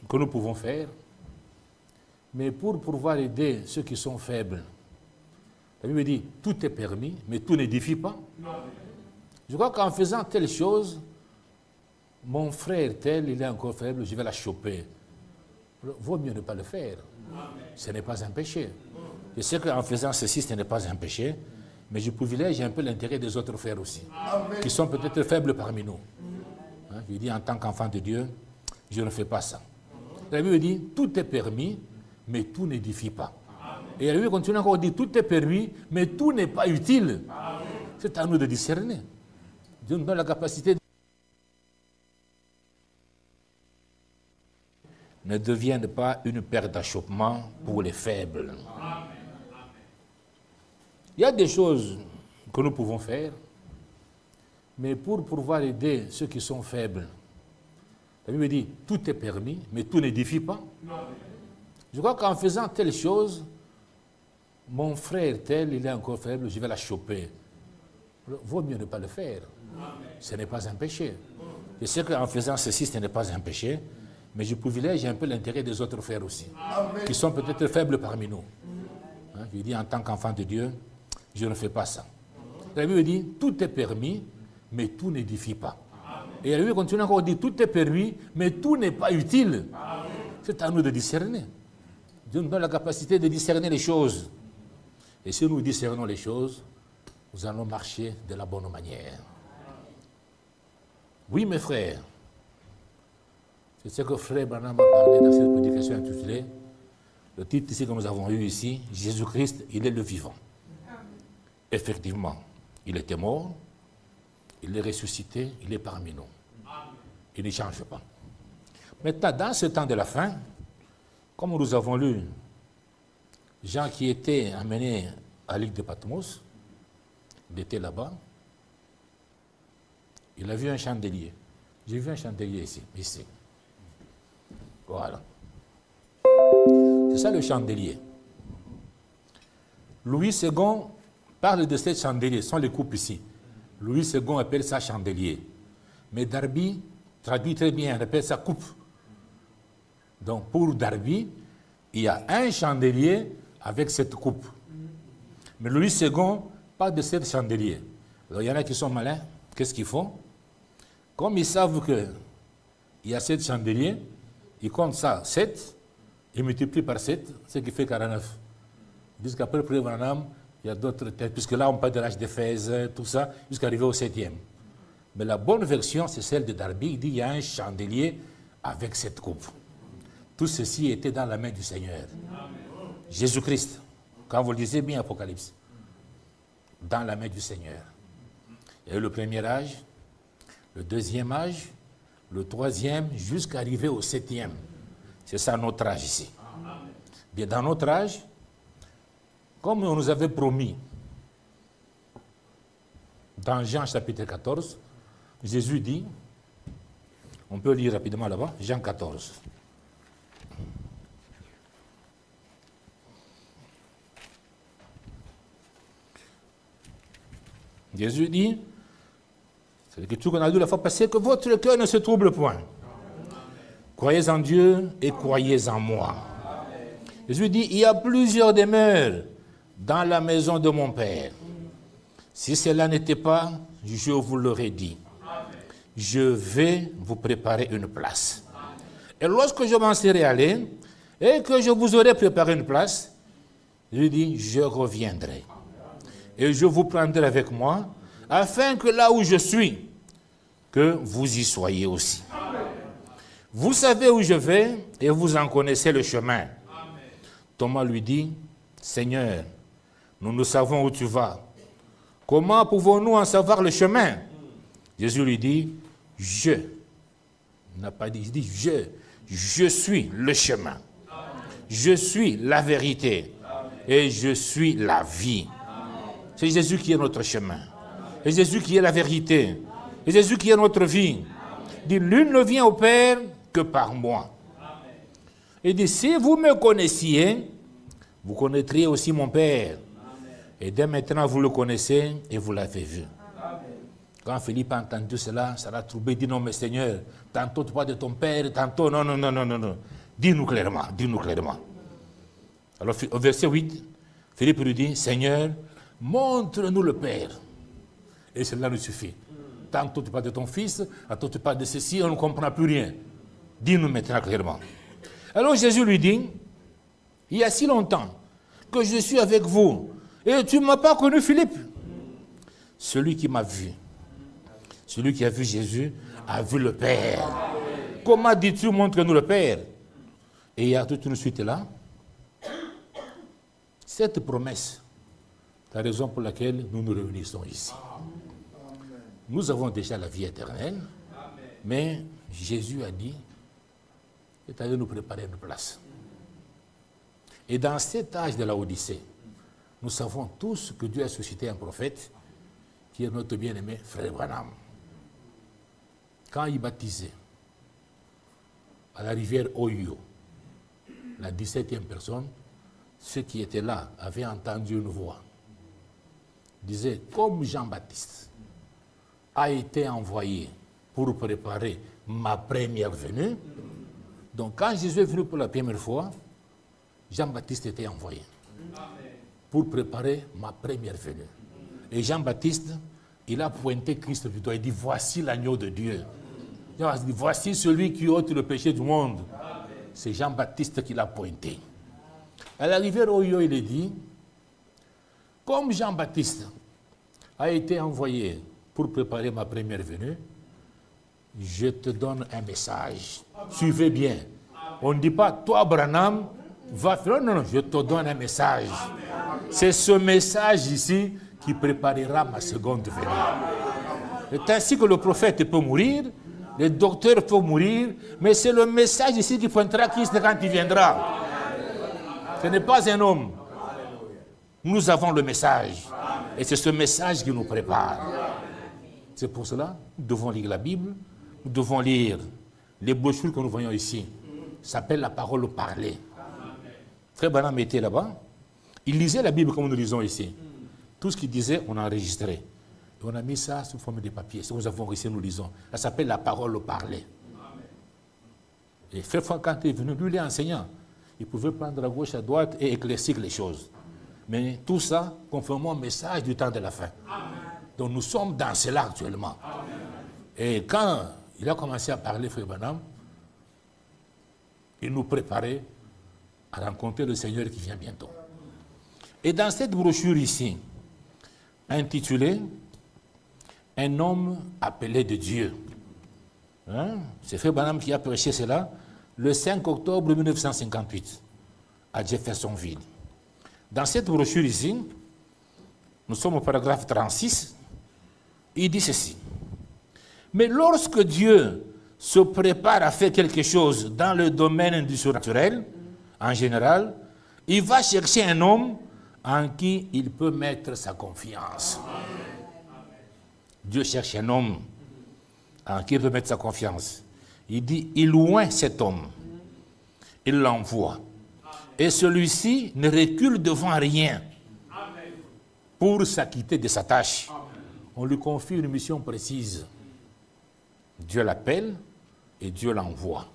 Speaker 3: que nous pouvons faire, mais pour pouvoir aider ceux qui sont faibles. La Bible dit, tout est permis, mais tout n'édifie pas. Je crois qu'en faisant telle chose, mon frère tel, il est encore faible, je vais la choper. Vaut mieux ne pas le faire. Ce n'est pas un péché. Je sais qu'en faisant ceci, ce n'est pas un péché, mais je privilège un peu l'intérêt des autres frères aussi, qui sont peut-être faibles parmi nous. Hein, je dis, en tant qu'enfant de Dieu, je ne fais pas ça. La Bible dit, tout est permis, mais tout n'édifie pas. Et la Bible continue encore à dire, tout est permis, mais tout n'est pas utile. C'est à nous de discerner. Dieu nous donne la capacité de... ne devienne pas une perte d'achoppement pour les faibles. Il y a des choses que nous pouvons faire, mais pour pouvoir aider ceux qui sont faibles. La Bible dit, tout est permis, mais tout n'édifie pas. Je crois qu'en faisant telle chose, mon frère tel, il est encore faible, je vais la choper. Vaut mieux ne pas le faire. Ce n'est pas un péché. Je sais qu'en faisant ceci, ce n'est pas un péché, mais je privilège un peu l'intérêt des autres frères aussi, qui sont peut-être faibles parmi nous. Hein, je dis, en tant qu'enfant de Dieu, je ne fais pas ça. La Bible dit, tout est permis, mais tout n'édifie pas. Et la Bible continue encore à dire, tout est permis, mais tout n'est pas utile. C'est à nous de discerner. Dieu nous donne la capacité de discerner les choses. Et si nous discernons les choses, nous allons marcher de la bonne manière. Oui, mes frères, c'est ce que Frère Branham a parlé dans cette prédication intitulée. Le titre ici que nous avons eu ici, Jésus-Christ, il est le vivant. Effectivement, il était mort, il est ressuscité, il est parmi nous. Il ne change pas. Maintenant, dans ce temps de la fin, comme nous avons lu, Jean qui était amené à l'île de Patmos, il était là-bas, il a vu un chandelier. J'ai vu un chandelier ici. Voilà. C'est ça le chandelier. Louis II parle de ce chandelier, ce sont les coupes ici. Louis II appelle ça chandelier. Mais Darby traduit très bien, il appelle ça coupe. Donc pour Darby, il y a un chandelier avec cette coupe. Mais Louis II parle de ce chandelier. Alors il y en a qui sont malins, qu'est-ce qu'ils font? Comme ils savent qu'il y a 7 chandeliers, ils comptent ça, 7, ils multiplient par 7, ce qui fait 49. Ils disent qu'après le Branham, il y a d'autres têtes, puisque là on parle de l'âge d'Éphèse, tout ça, jusqu'à arriver au 7e. Mais la bonne version, c'est celle de Darby, il dit qu'il y a un chandelier avec cette coupe. Tout ceci était dans la main du Seigneur. Jésus-Christ, quand vous le lisez bien, Apocalypse, dans la main du Seigneur. Il y a eu le premier âge, le deuxième âge, le troisième, jusqu'à arriver au 7e. C'est ça notre âge ici. Bien, dans notre âge, comme on nous avait promis, dans Jean chapitre 14, Jésus dit, on peut lire rapidement là-bas, Jean 14. Jésus dit, c'est l'écriture qu'on a lu la fois passée, que votre cœur ne se trouble point. Croyez en Dieu et croyez en moi. Jésus dit, il y a plusieurs demeures dans la maison de mon Père. Si cela n'était pas, je vous l'aurais dit. Je vais vous préparer une place. Et lorsque je m'en serai allé, et que je vous aurai préparé une place, je dis, je reviendrai. Et je vous prendrai avec moi, afin que là où je suis, que vous y soyez aussi. Vous savez où je vais, et vous en connaissez le chemin. Thomas lui dit, Seigneur, nous savons où tu vas. Comment pouvons-nous en savoir le chemin? Jésus lui dit, il n'a pas dit, il dit, je suis le chemin. Je suis la vérité. Et je suis la vie. C'est Jésus qui est notre chemin. C'est Jésus qui est la vérité. C'est Jésus qui est notre vie. Il dit, l'une ne vient au Père que par moi. Il dit, si vous me connaissiez, vous connaîtriez aussi mon Père. Et dès maintenant, vous le connaissez et vous l'avez vu. Quand Philippe a entendu cela, ça l'a troublé. Il dit, non, mais Seigneur, tantôt tu parles de ton Père, tantôt, non. Dis-nous clairement, dis-nous clairement. Alors au verset 8, Philippe lui dit, Seigneur, montre-nous le Père. Et cela nous suffit. Tant que tu parles de ton fils, tant que tu parles de ceci, on ne comprend plus rien. Dis-nous maintenant clairement. Alors Jésus lui dit, il y a si longtemps que je suis avec vous, et tu ne m'as pas connu, Philippe. Celui qui m'a vu, celui qui a vu Jésus, a vu le Père. Comment dis-tu, montre-nous le Père? Et il y a toute une suite là. Cette promesse, la raison pour laquelle nous nous réunissons ici. Nous avons déjà la vie éternelle, mais Jésus a dit, il est allé nous préparer une place. Et dans cet âge de la Odyssée, nous savons tous que Dieu a suscité un prophète qui est notre bien-aimé frère Branham. Quand il baptisait à la rivière Ohio, la 17e personne, ceux qui étaient là avaient entendu une voix. Il disait, comme Jean-Baptiste a été envoyé pour préparer ma première venue, donc quand Jésus est venu pour la première fois, Jean-Baptiste était envoyé pour préparer ma première venue. Et Jean-Baptiste, il a pointé Christ du doigt, il dit, voici l'agneau de Dieu. Il dit, voici celui qui ôte le péché du monde. C'est Jean-Baptiste qui l'a pointé. À l'arrivée au Ohio, il est dit, comme Jean-Baptiste a été envoyé pour préparer ma première venue, je te donne un message. Suivez bien. On ne dit pas, toi, Branham, va faire. Non, non, je te donne un message. C'est ce message ici qui préparera ma seconde venue. C'est ainsi que le prophète peut mourir, le docteur peut mourir, mais c'est le message ici qui pointera Christ quand il viendra. Ce n'est pas un homme. Nous avons le message. Et c'est ce message qui nous prépare. C'est pour cela que nous devons lire la Bible, nous devons lire les brochures que nous voyons ici. Ça s'appelle la parole parlée. Frère Branham était là-bas. Il lisait la Bible comme nous lisons ici. Tout ce qu'il disait, on a enregistré. Et on a mis ça sous forme de papier. Ce que nous avons ici, nous lisons. Ça s'appelle la parole parlée. Et frère Franck, quand il est venu, lui, il est enseignant. Il pouvait prendre à gauche, à droite et éclaircir les choses. Mais tout ça, conformément au message du temps de la fin. Donc nous sommes dans cela actuellement. Et quand il a commencé à parler, frère Branham, il nous préparait à rencontrer le Seigneur qui vient bientôt. Et dans cette brochure ici, intitulée « Un homme appelé de Dieu », hein? C'est frère Branham qui a prêché cela le 5 octobre 1958 à Jeffersonville. Dans cette brochure ici, nous sommes au paragraphe 36, il dit ceci. Mais lorsque Dieu se prépare à faire quelque chose dans le domaine du surnaturel, en général, il va chercher un homme en qui il peut mettre sa confiance. Dieu cherche un homme en qui il peut mettre sa confiance. Il dit, il loin cet homme. Il l'envoie. Et celui-ci ne recule devant rien pour s'acquitter de sa tâche. On lui confie une mission précise. Dieu l'appelle et Dieu l'envoie.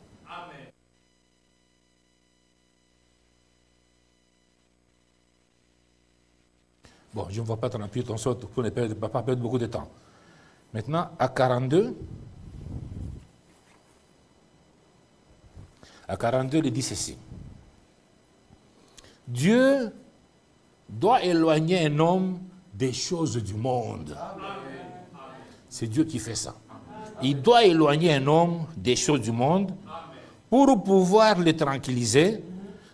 Speaker 3: Bon, je ne vois pas ton appui, ton saut pour ne pas perdre beaucoup de temps. Maintenant, à 42, il dit ceci. Dieu doit éloigner un homme des choses du monde. C'est Dieu qui fait ça. Il doit éloigner un homme des choses du monde pour pouvoir le tranquilliser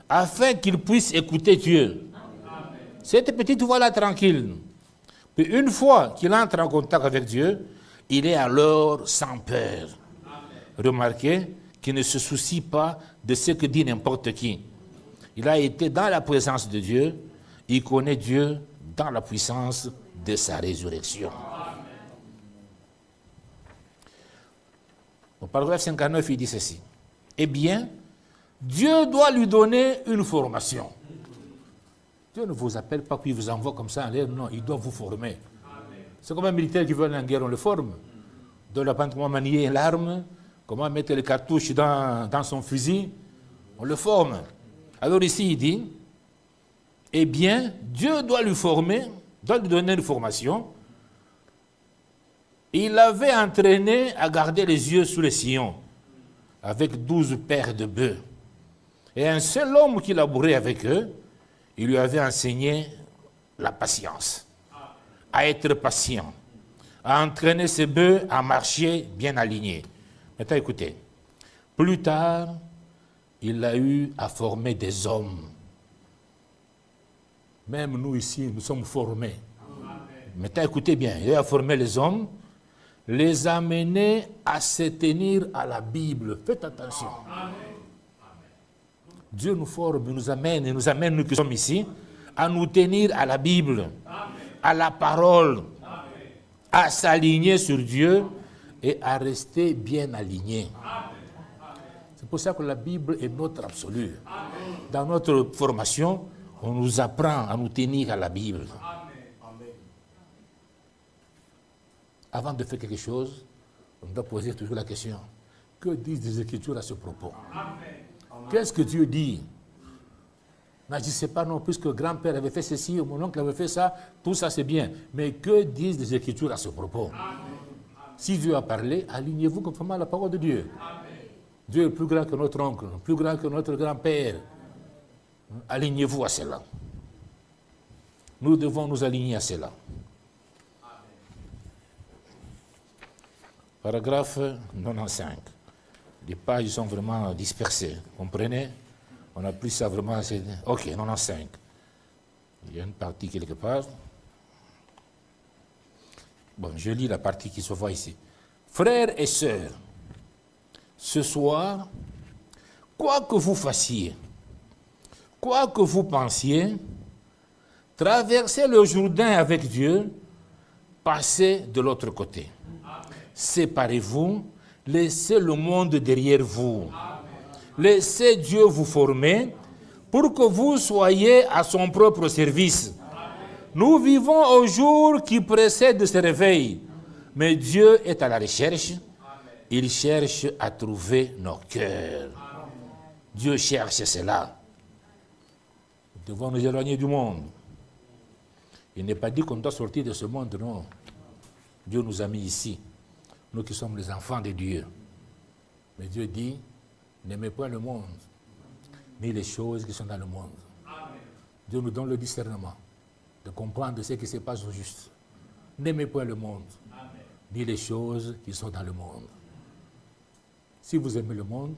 Speaker 3: afin qu'il puisse écouter Dieu. Cette petite voix-là tranquille. Puis une fois qu'il entre en contact avec Dieu, il est alors sans peur. Remarquez qu'il ne se soucie pas de ce que dit n'importe qui. Il a été dans la présence de Dieu, il connaît Dieu dans la puissance de sa résurrection. Au paragraphe 59, il dit ceci. Eh bien, Dieu doit lui donner une formation. Dieu ne vous appelle pas puis vous envoie comme ça en l'air, non, il doit vous former. C'est comme un militaire qui veut aller en guerre, on le forme. On doit lui apprendre comment manier l'arme, comment mettre les cartouches dans son fusil, on le forme. Alors ici, il dit, eh bien, Dieu doit lui former, doit lui donner une formation. Il l'avait entraîné à garder les yeux sur le sillon, avec 12 paires de bœufs. Et un seul homme qui labourait avec eux, il lui avait enseigné la patience, à être patient, à entraîner ses bœufs à marcher bien alignés. Maintenant, écoutez, plus tard, il a eu à former des hommes. Même nous ici, nous sommes formés. Maintenant, écoutez bien, il a formé les hommes, les amener à se tenir à la Bible. Faites attention. Dieu nous forme, nous amène, nous qui sommes ici, à nous tenir à la Bible, à la parole, à s'aligner sur Dieu et à rester bien alignés. C'est pour ça que la Bible est notre absolu. Dans notre formation, on nous apprend à nous tenir à la Bible. Avant de faire quelque chose, on doit poser toujours la question, que disent les Écritures à ce propos? Qu'est-ce que Dieu dit? N'agissez pas non, puisque grand-père avait fait ceci, mon oncle avait fait ça, tout ça c'est bien. Mais que disent les Écritures à ce propos? Si Dieu a parlé, alignez-vous conformément à la parole de Dieu. Dieu est plus grand que notre oncle, plus grand que notre grand-père. Alignez-vous à cela. Nous devons nous aligner à cela. Paragraphe 95. Les pages sont vraiment dispersées. Vous comprenez? On a pris ça vraiment... Ok, 95. Il y a une partie quelque part. Bon, je lis la partie qui se voit ici. Frères et sœurs, ce soir, quoi que vous fassiez, quoi que vous pensiez, traversez le Jourdain avec Dieu, passez de l'autre côté. Séparez-vous, laissez le monde derrière vous. Laissez Dieu vous former pour que vous soyez à son propre service. Nous vivons au jour qui précède ce réveil, mais Dieu est à la recherche. Il cherche à trouver nos cœurs. Dieu cherche cela. Nous devons nous éloigner du monde. Il n'est pas dit qu'on doit sortir de ce monde, non. Dieu nous a mis ici. Nous qui sommes les enfants de Dieu. Mais Dieu dit, n'aimez pas le monde, ni les choses qui sont dans le monde. Amen. Dieu nous donne le discernement de comprendre ce qui se passe au juste. N'aimez pas le monde, amen, ni les choses qui sont dans le monde. Si vous aimez le monde,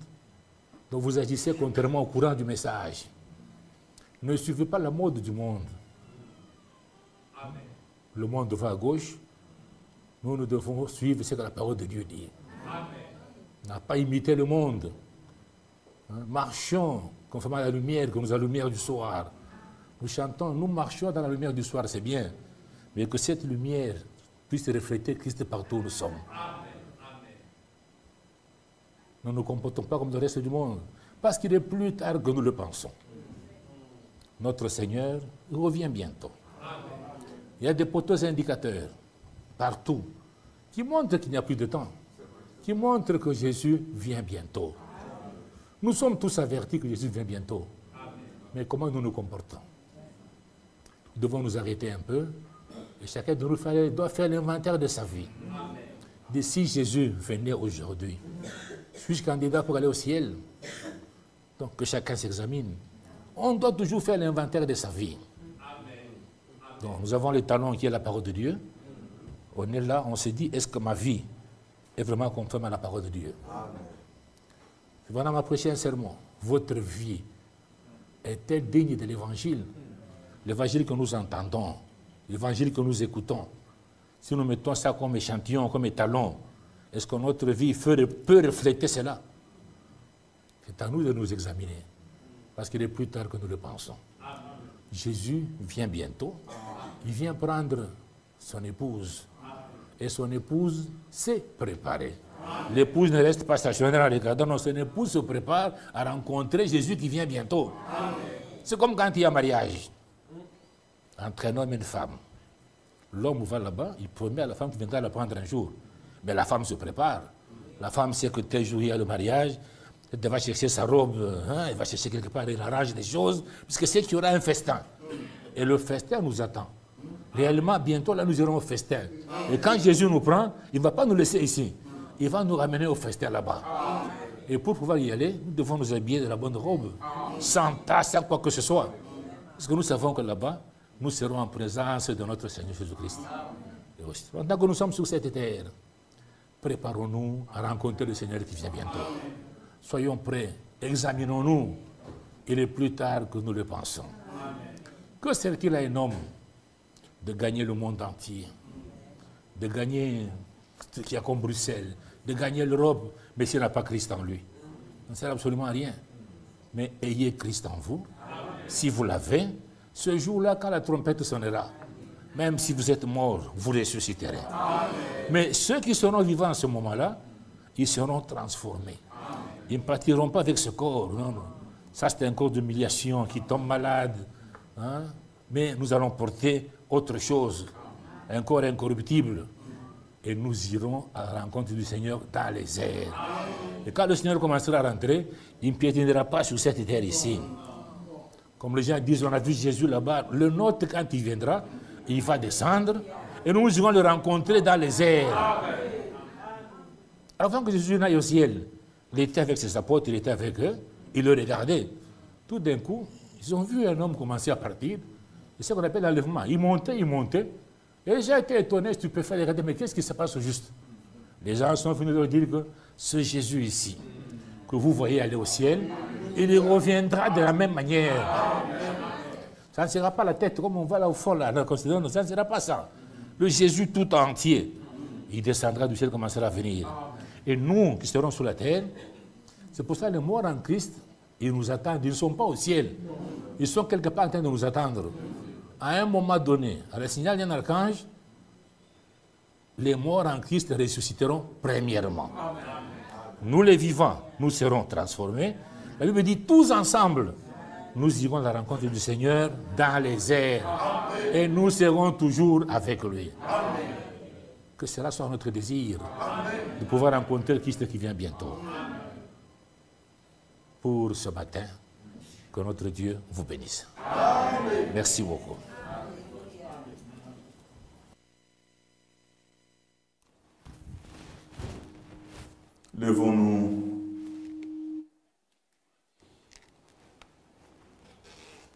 Speaker 3: donc vous agissez contrairement au courant du message. Ne suivez pas la mode du monde. Amen. Le monde va à gauche. Nous devons suivre ce que la parole de Dieu dit. Amen. N'a pas imité le monde. Marchons conformément à la lumière, que nous avons la lumière du soir. Nous chantons, nous marchons dans la lumière du soir, c'est bien. Mais que cette lumière puisse refléter Christ partout où nous sommes. Amen. Nous ne nous comportons pas comme le reste du monde, parce qu'il est plus tard que nous le pensons. Notre Seigneur revient bientôt. Amen. Il y a des poteaux indicateurs partout qui montrent qu'il n'y a plus de temps, qui montrent que Jésus vient bientôt. Nous sommes tous avertis que Jésus vient bientôt. Amen. Mais comment nous nous comportons? Nous devons nous arrêter un peu et chacun de nous doit faire l'inventaire de sa vie. Amen. De si Jésus venait aujourd'hui, suis-je candidat pour aller au ciel? Donc que chacun s'examine. On doit toujours faire l'inventaire de sa vie. Amen. Donc nous avons le talon qui est la parole de Dieu. On est là, on se dit, est-ce que ma vie est vraiment conforme à la parole de Dieu? Amen. Voilà ma prochaine sermon. Votre vie est-elle digne de l'évangile? L'évangile que nous entendons, l'évangile que nous écoutons. Si nous mettons ça comme échantillon, comme étalon, est-ce que notre vie peut refléter cela? C'est à nous de nous examiner. Parce qu'il est plus tard que nous le pensons. Jésus vient bientôt. Il vient prendre son épouse. Et son épouse s'est préparée. L'épouse ne reste pas stationnaire en regardant, non, son épouse se prépare à rencontrer Jésus qui vient bientôt. C'est comme quand il y a mariage entre un homme et une femme. L'homme va là-bas, il promet à la femme qu'il viendra la prendre un jour. Mais la femme se prépare. La femme sait que tel jour il y a le mariage, elle va chercher sa robe, elle va chercher quelque part, elle arrange des choses, puisque c'est qu'il y aura un festin. Et le festin nous attend. Réellement, bientôt, là, nous irons au festin. Et quand Jésus nous prend, il ne va pas nous laisser ici. Il va nous ramener au festin là-bas. Et pour pouvoir y aller, nous devons nous habiller de la bonne robe, sans tasse, sans quoi que ce soit. Parce que nous savons que là-bas, nous serons en présence de notre Seigneur Jésus-Christ. Pendant que nous sommes sur cette terre, préparons-nous à rencontrer le Seigneur qui vient bientôt. Soyons prêts, examinons-nous. Il est plus tard que nous le pensons. Que sert-il à un homme de gagner le monde entier, de gagner ce qu'il y a comme Bruxelles, de gagner l'Europe, mais s'il n'a pas Christ en lui? Ça ne sert absolument à rien. Mais ayez Christ en vous. Si vous l'avez, ce jour-là, quand la trompette sonnera, même si vous êtes mort, vous ressusciterez. Mais ceux qui seront vivants à ce moment-là, ils seront transformés. Ils ne partiront pas avec ce corps. Non, non. Ça, c'est un corps d'humiliation qui tombe malade. Hein? Mais nous allons porter autre chose, un corps incorruptible. Et nous irons à la rencontre du Seigneur dans les airs. Et quand le Seigneur commencera à rentrer, il ne piétinera pas sur cette terre ici. Comme les gens disent, on a vu Jésus là-bas. Le nôtre, quand il viendra, il va descendre et nous irons le rencontrer dans les airs. Avant que Jésus n'aille au ciel, il était avec ses apôtres, il était avec eux, il le regardait. Tout d'un coup, ils ont vu un homme commencer à partir. C'est ce qu'on appelle l'enlèvement. Il montait, il montait. Et j'ai été étonné, stupéfait, de regarder, mais qu'est-ce qui se passe au juste? Les gens sont venus leur dire que ce Jésus ici, que vous voyez aller au ciel, il reviendra de la même manière. Ça ne sera pas la tête comme on va là au fond, là, ça ne sera pas ça. Le Jésus tout entier, il descendra du ciel, commencera à venir. Et nous qui serons sur la terre, c'est pour ça que les morts en Christ, ils nous attendent. Ils ne sont pas au ciel. Ils sont quelque part en train de nous attendre. À un moment donné, à la signal d'un archange, les morts en Christ ressusciteront premièrement. Nous les vivants, nous serons transformés. La Bible dit tous ensemble, nous irons à la rencontre du Seigneur dans les airs. Et nous serons toujours avec lui. Que cela soit notre désir de pouvoir rencontrer le Christ qui vient bientôt. Pour ce matin, que notre Dieu vous bénisse. Merci beaucoup.
Speaker 1: Levons-nous.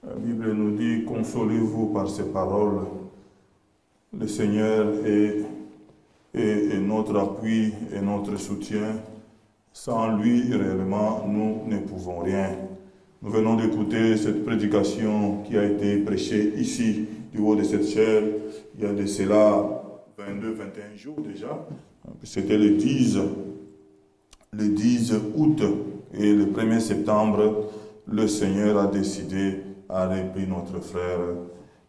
Speaker 1: La Bible nous dit, consolez-vous par ces paroles. Le Seigneur est notre appui et notre soutien. Sans lui, réellement, nous ne pouvons rien. Nous venons d'écouter cette prédication qui a été prêchée ici, du haut de cette chaire, il y a de cela 22-21 jours déjà. C'était le 10 août et le 1er septembre, le Seigneur a décidé à repris notre frère,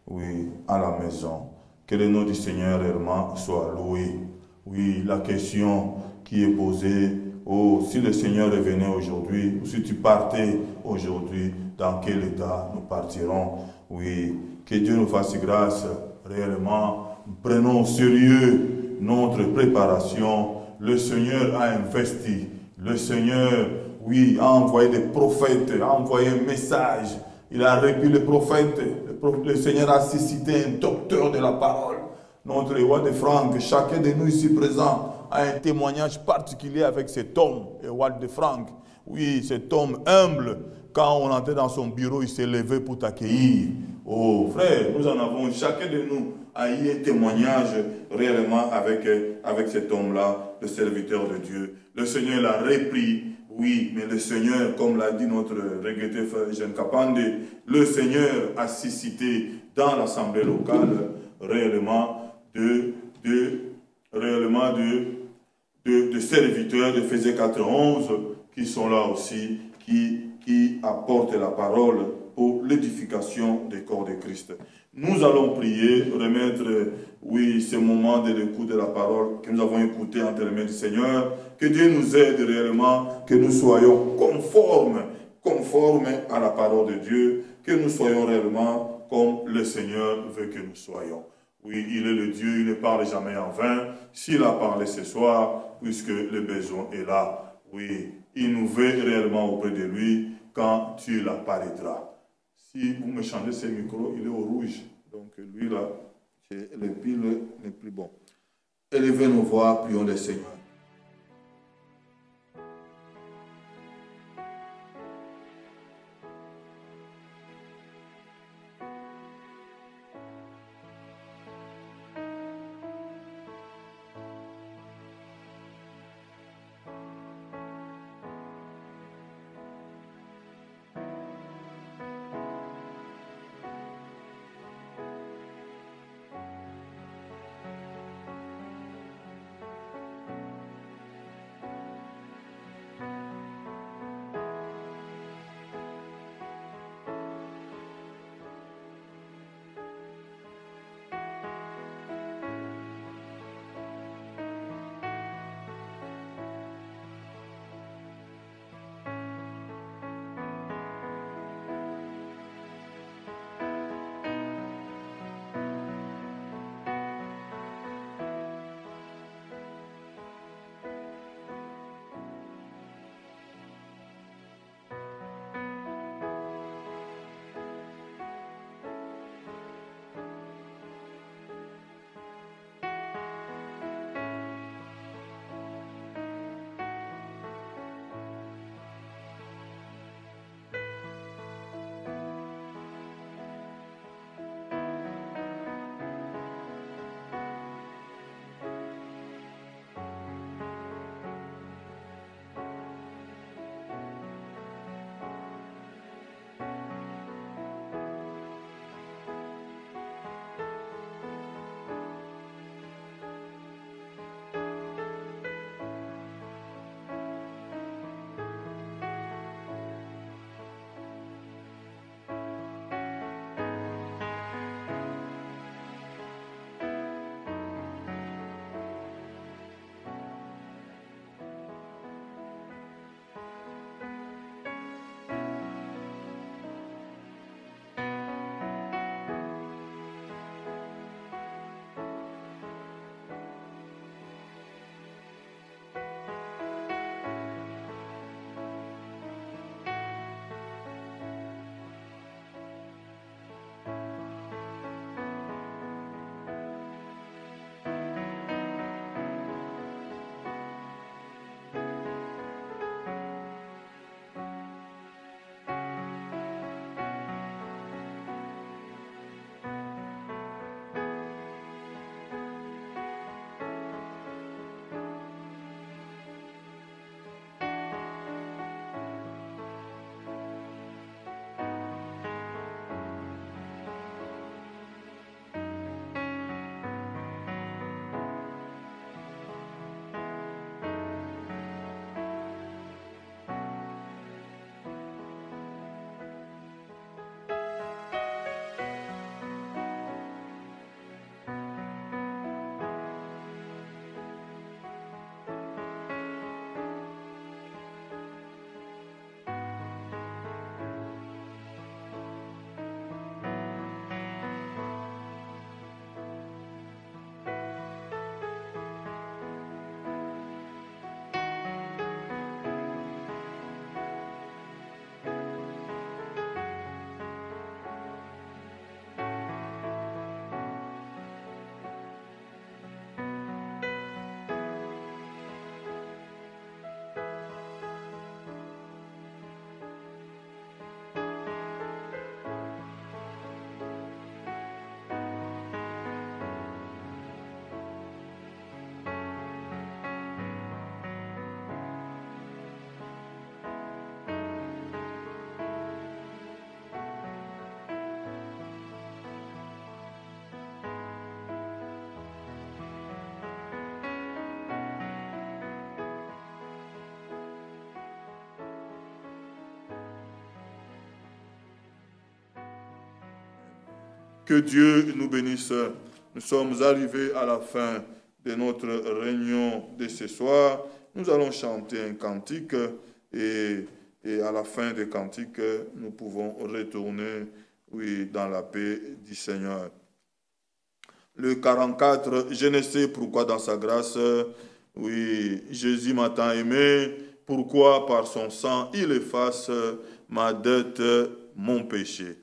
Speaker 1: oui, à la maison. Que le nom du Seigneur réellement soit loué. Oui, la question qui est posée, oh, si le Seigneur revenait aujourd'hui, ou si tu partais aujourd'hui, dans quel état nous partirons? Oui, que Dieu nous fasse grâce, réellement, prenons au sérieux notre préparation. Le Seigneur a investi, le Seigneur, oui, a envoyé des prophètes, a envoyé un message. Il a repris les prophètes. Le Seigneur a suscité un docteur de la parole. Notre roi de Franck, chacun de nous ici présents a un témoignage particulier avec cet homme, Ewald de Franck. Oui, cet homme humble, quand on entrait dans son bureau, il s'est levé pour t'accueillir. Oh frère, nous en avons, chacun de nous a eu un témoignage réellement avec cet homme-là, le serviteur de Dieu. Le Seigneur l'a repris. Oui, mais le Seigneur, comme l'a dit notre regretté frère Jean Kapande, le Seigneur a suscité dans l'assemblée locale réellement de serviteurs de Éphésiens 4:11 qui sont là aussi, qui apportent la parole pour l'édification des corps de Christ. Nous allons prier, remettre, oui, ce moment de l'écoute de la parole que nous avons écouté entre les mains du Seigneur. Que Dieu nous aide réellement, que nous soyons conformes à la parole de Dieu, que nous soyons réellement comme le Seigneur veut que nous soyons. Oui, il est le Dieu, il ne parle jamais en vain. S'il a parlé ce soir, puisque le besoin est là, oui, il nous veut réellement auprès de lui quand tu l'apparaîtras. Si vous me changez ce micro, il est au rouge. Donc lui là, c'est les piles les plus bons. Élevez nos voix, prions le Seigneur. Que Dieu nous bénisse. Nous sommes arrivés à la fin de notre réunion de ce soir. Nous allons chanter un cantique et à la fin des cantiques, nous pouvons retourner, oui, dans la paix du Seigneur. Le 44, je ne sais pourquoi dans sa grâce, oui, Jésus m'a tant aimé, pourquoi par son sang il efface ma dette, mon péché.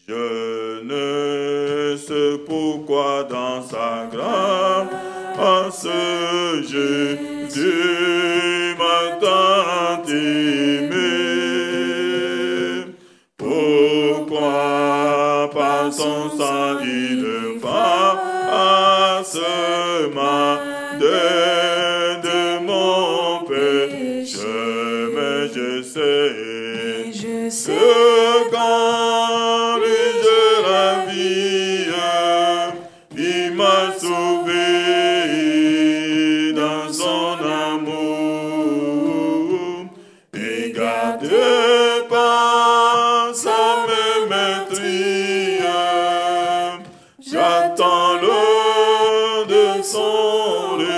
Speaker 1: Je ne sais pourquoi dans sa grâce, Jésus m'a tant aimé. Pourquoi par son sang il efface ma dette de mon péché, mais je sais que quand lui j'ai la vie, il m'a sauvé dans son amour et gardé par sa même maîtrise. J'attends l'heure de son retour.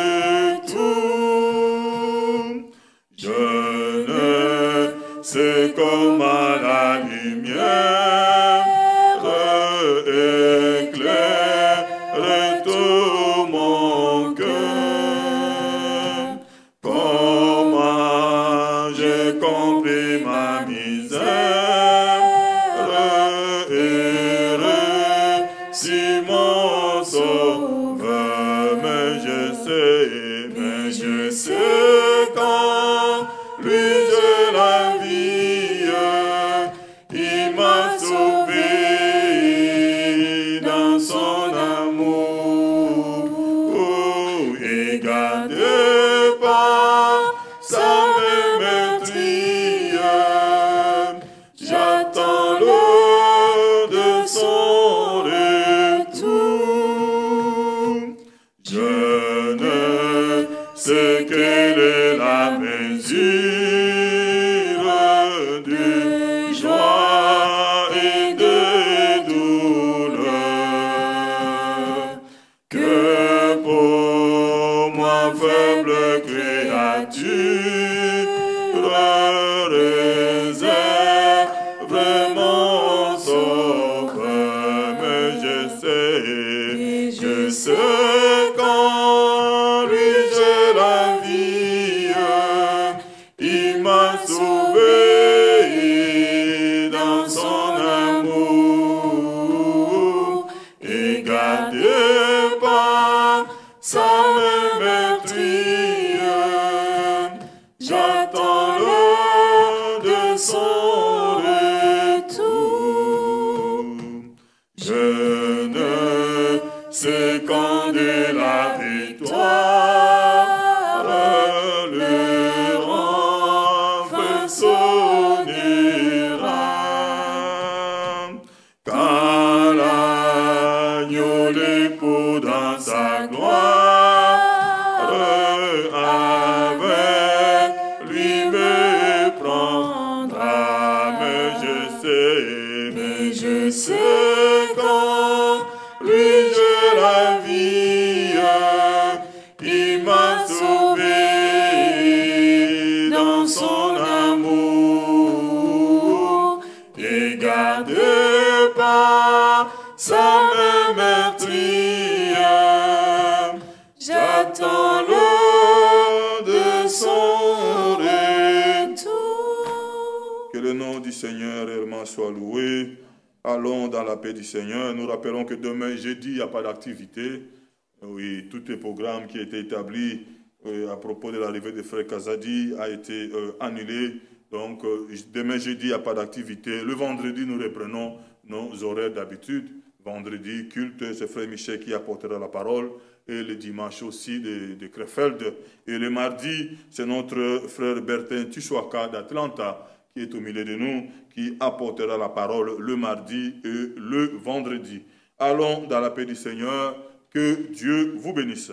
Speaker 1: Je ne sais comment la lumière éclaire tout mon cœur. Comment j'ai compris ma misère et reçu mon sauveur. Mais je sais quand lui j'ai la vie, il m'a sauvé dans son amour et gardé par sa même maîtrise. J'attends l'heure de son retour. Je ne sais quelle est la mesure de joie et de douleur que pour moi faible créature réserve mon sauveur. Mais je sais quand lui j'ai la vie, il m'a sauvé dans son amour et gardé par sa même maîtrise. J'attends l'heure de son retour. Je ne sais quand de la victoire le renfort sonnera. Quand l'agneau l'époux dans sa gloire avec lui me prendra. Mais je sais quand lui j'ai la vie, il m'a sauvé dans son amour et gardé par sa même maîtrise. J'attends l'heure de son retour. Que le nom du Seigneur réellement soit loué. Allons dans la paix du Seigneur. Nous rappelons que demain, jeudi, il n'y a pas d'activité. Oui, tous les programmes qui étaient établis à propos de l'arrivée de Frère Kazadi a été annulé. Donc, demain, jeudi, il n'y a pas d'activité. Le vendredi, nous reprenons nos horaires d'habitude. Vendredi, culte, c'est Frère Michel qui apportera la parole. Et le dimanche aussi de Krefeld. Et le mardi, c'est notre Frère Bertin Tishuaka d'Atlanta qui est au milieu de nous, qui apportera la parole le mardi et le vendredi. Allons dans la paix du Seigneur. Que Dieu vous bénisse.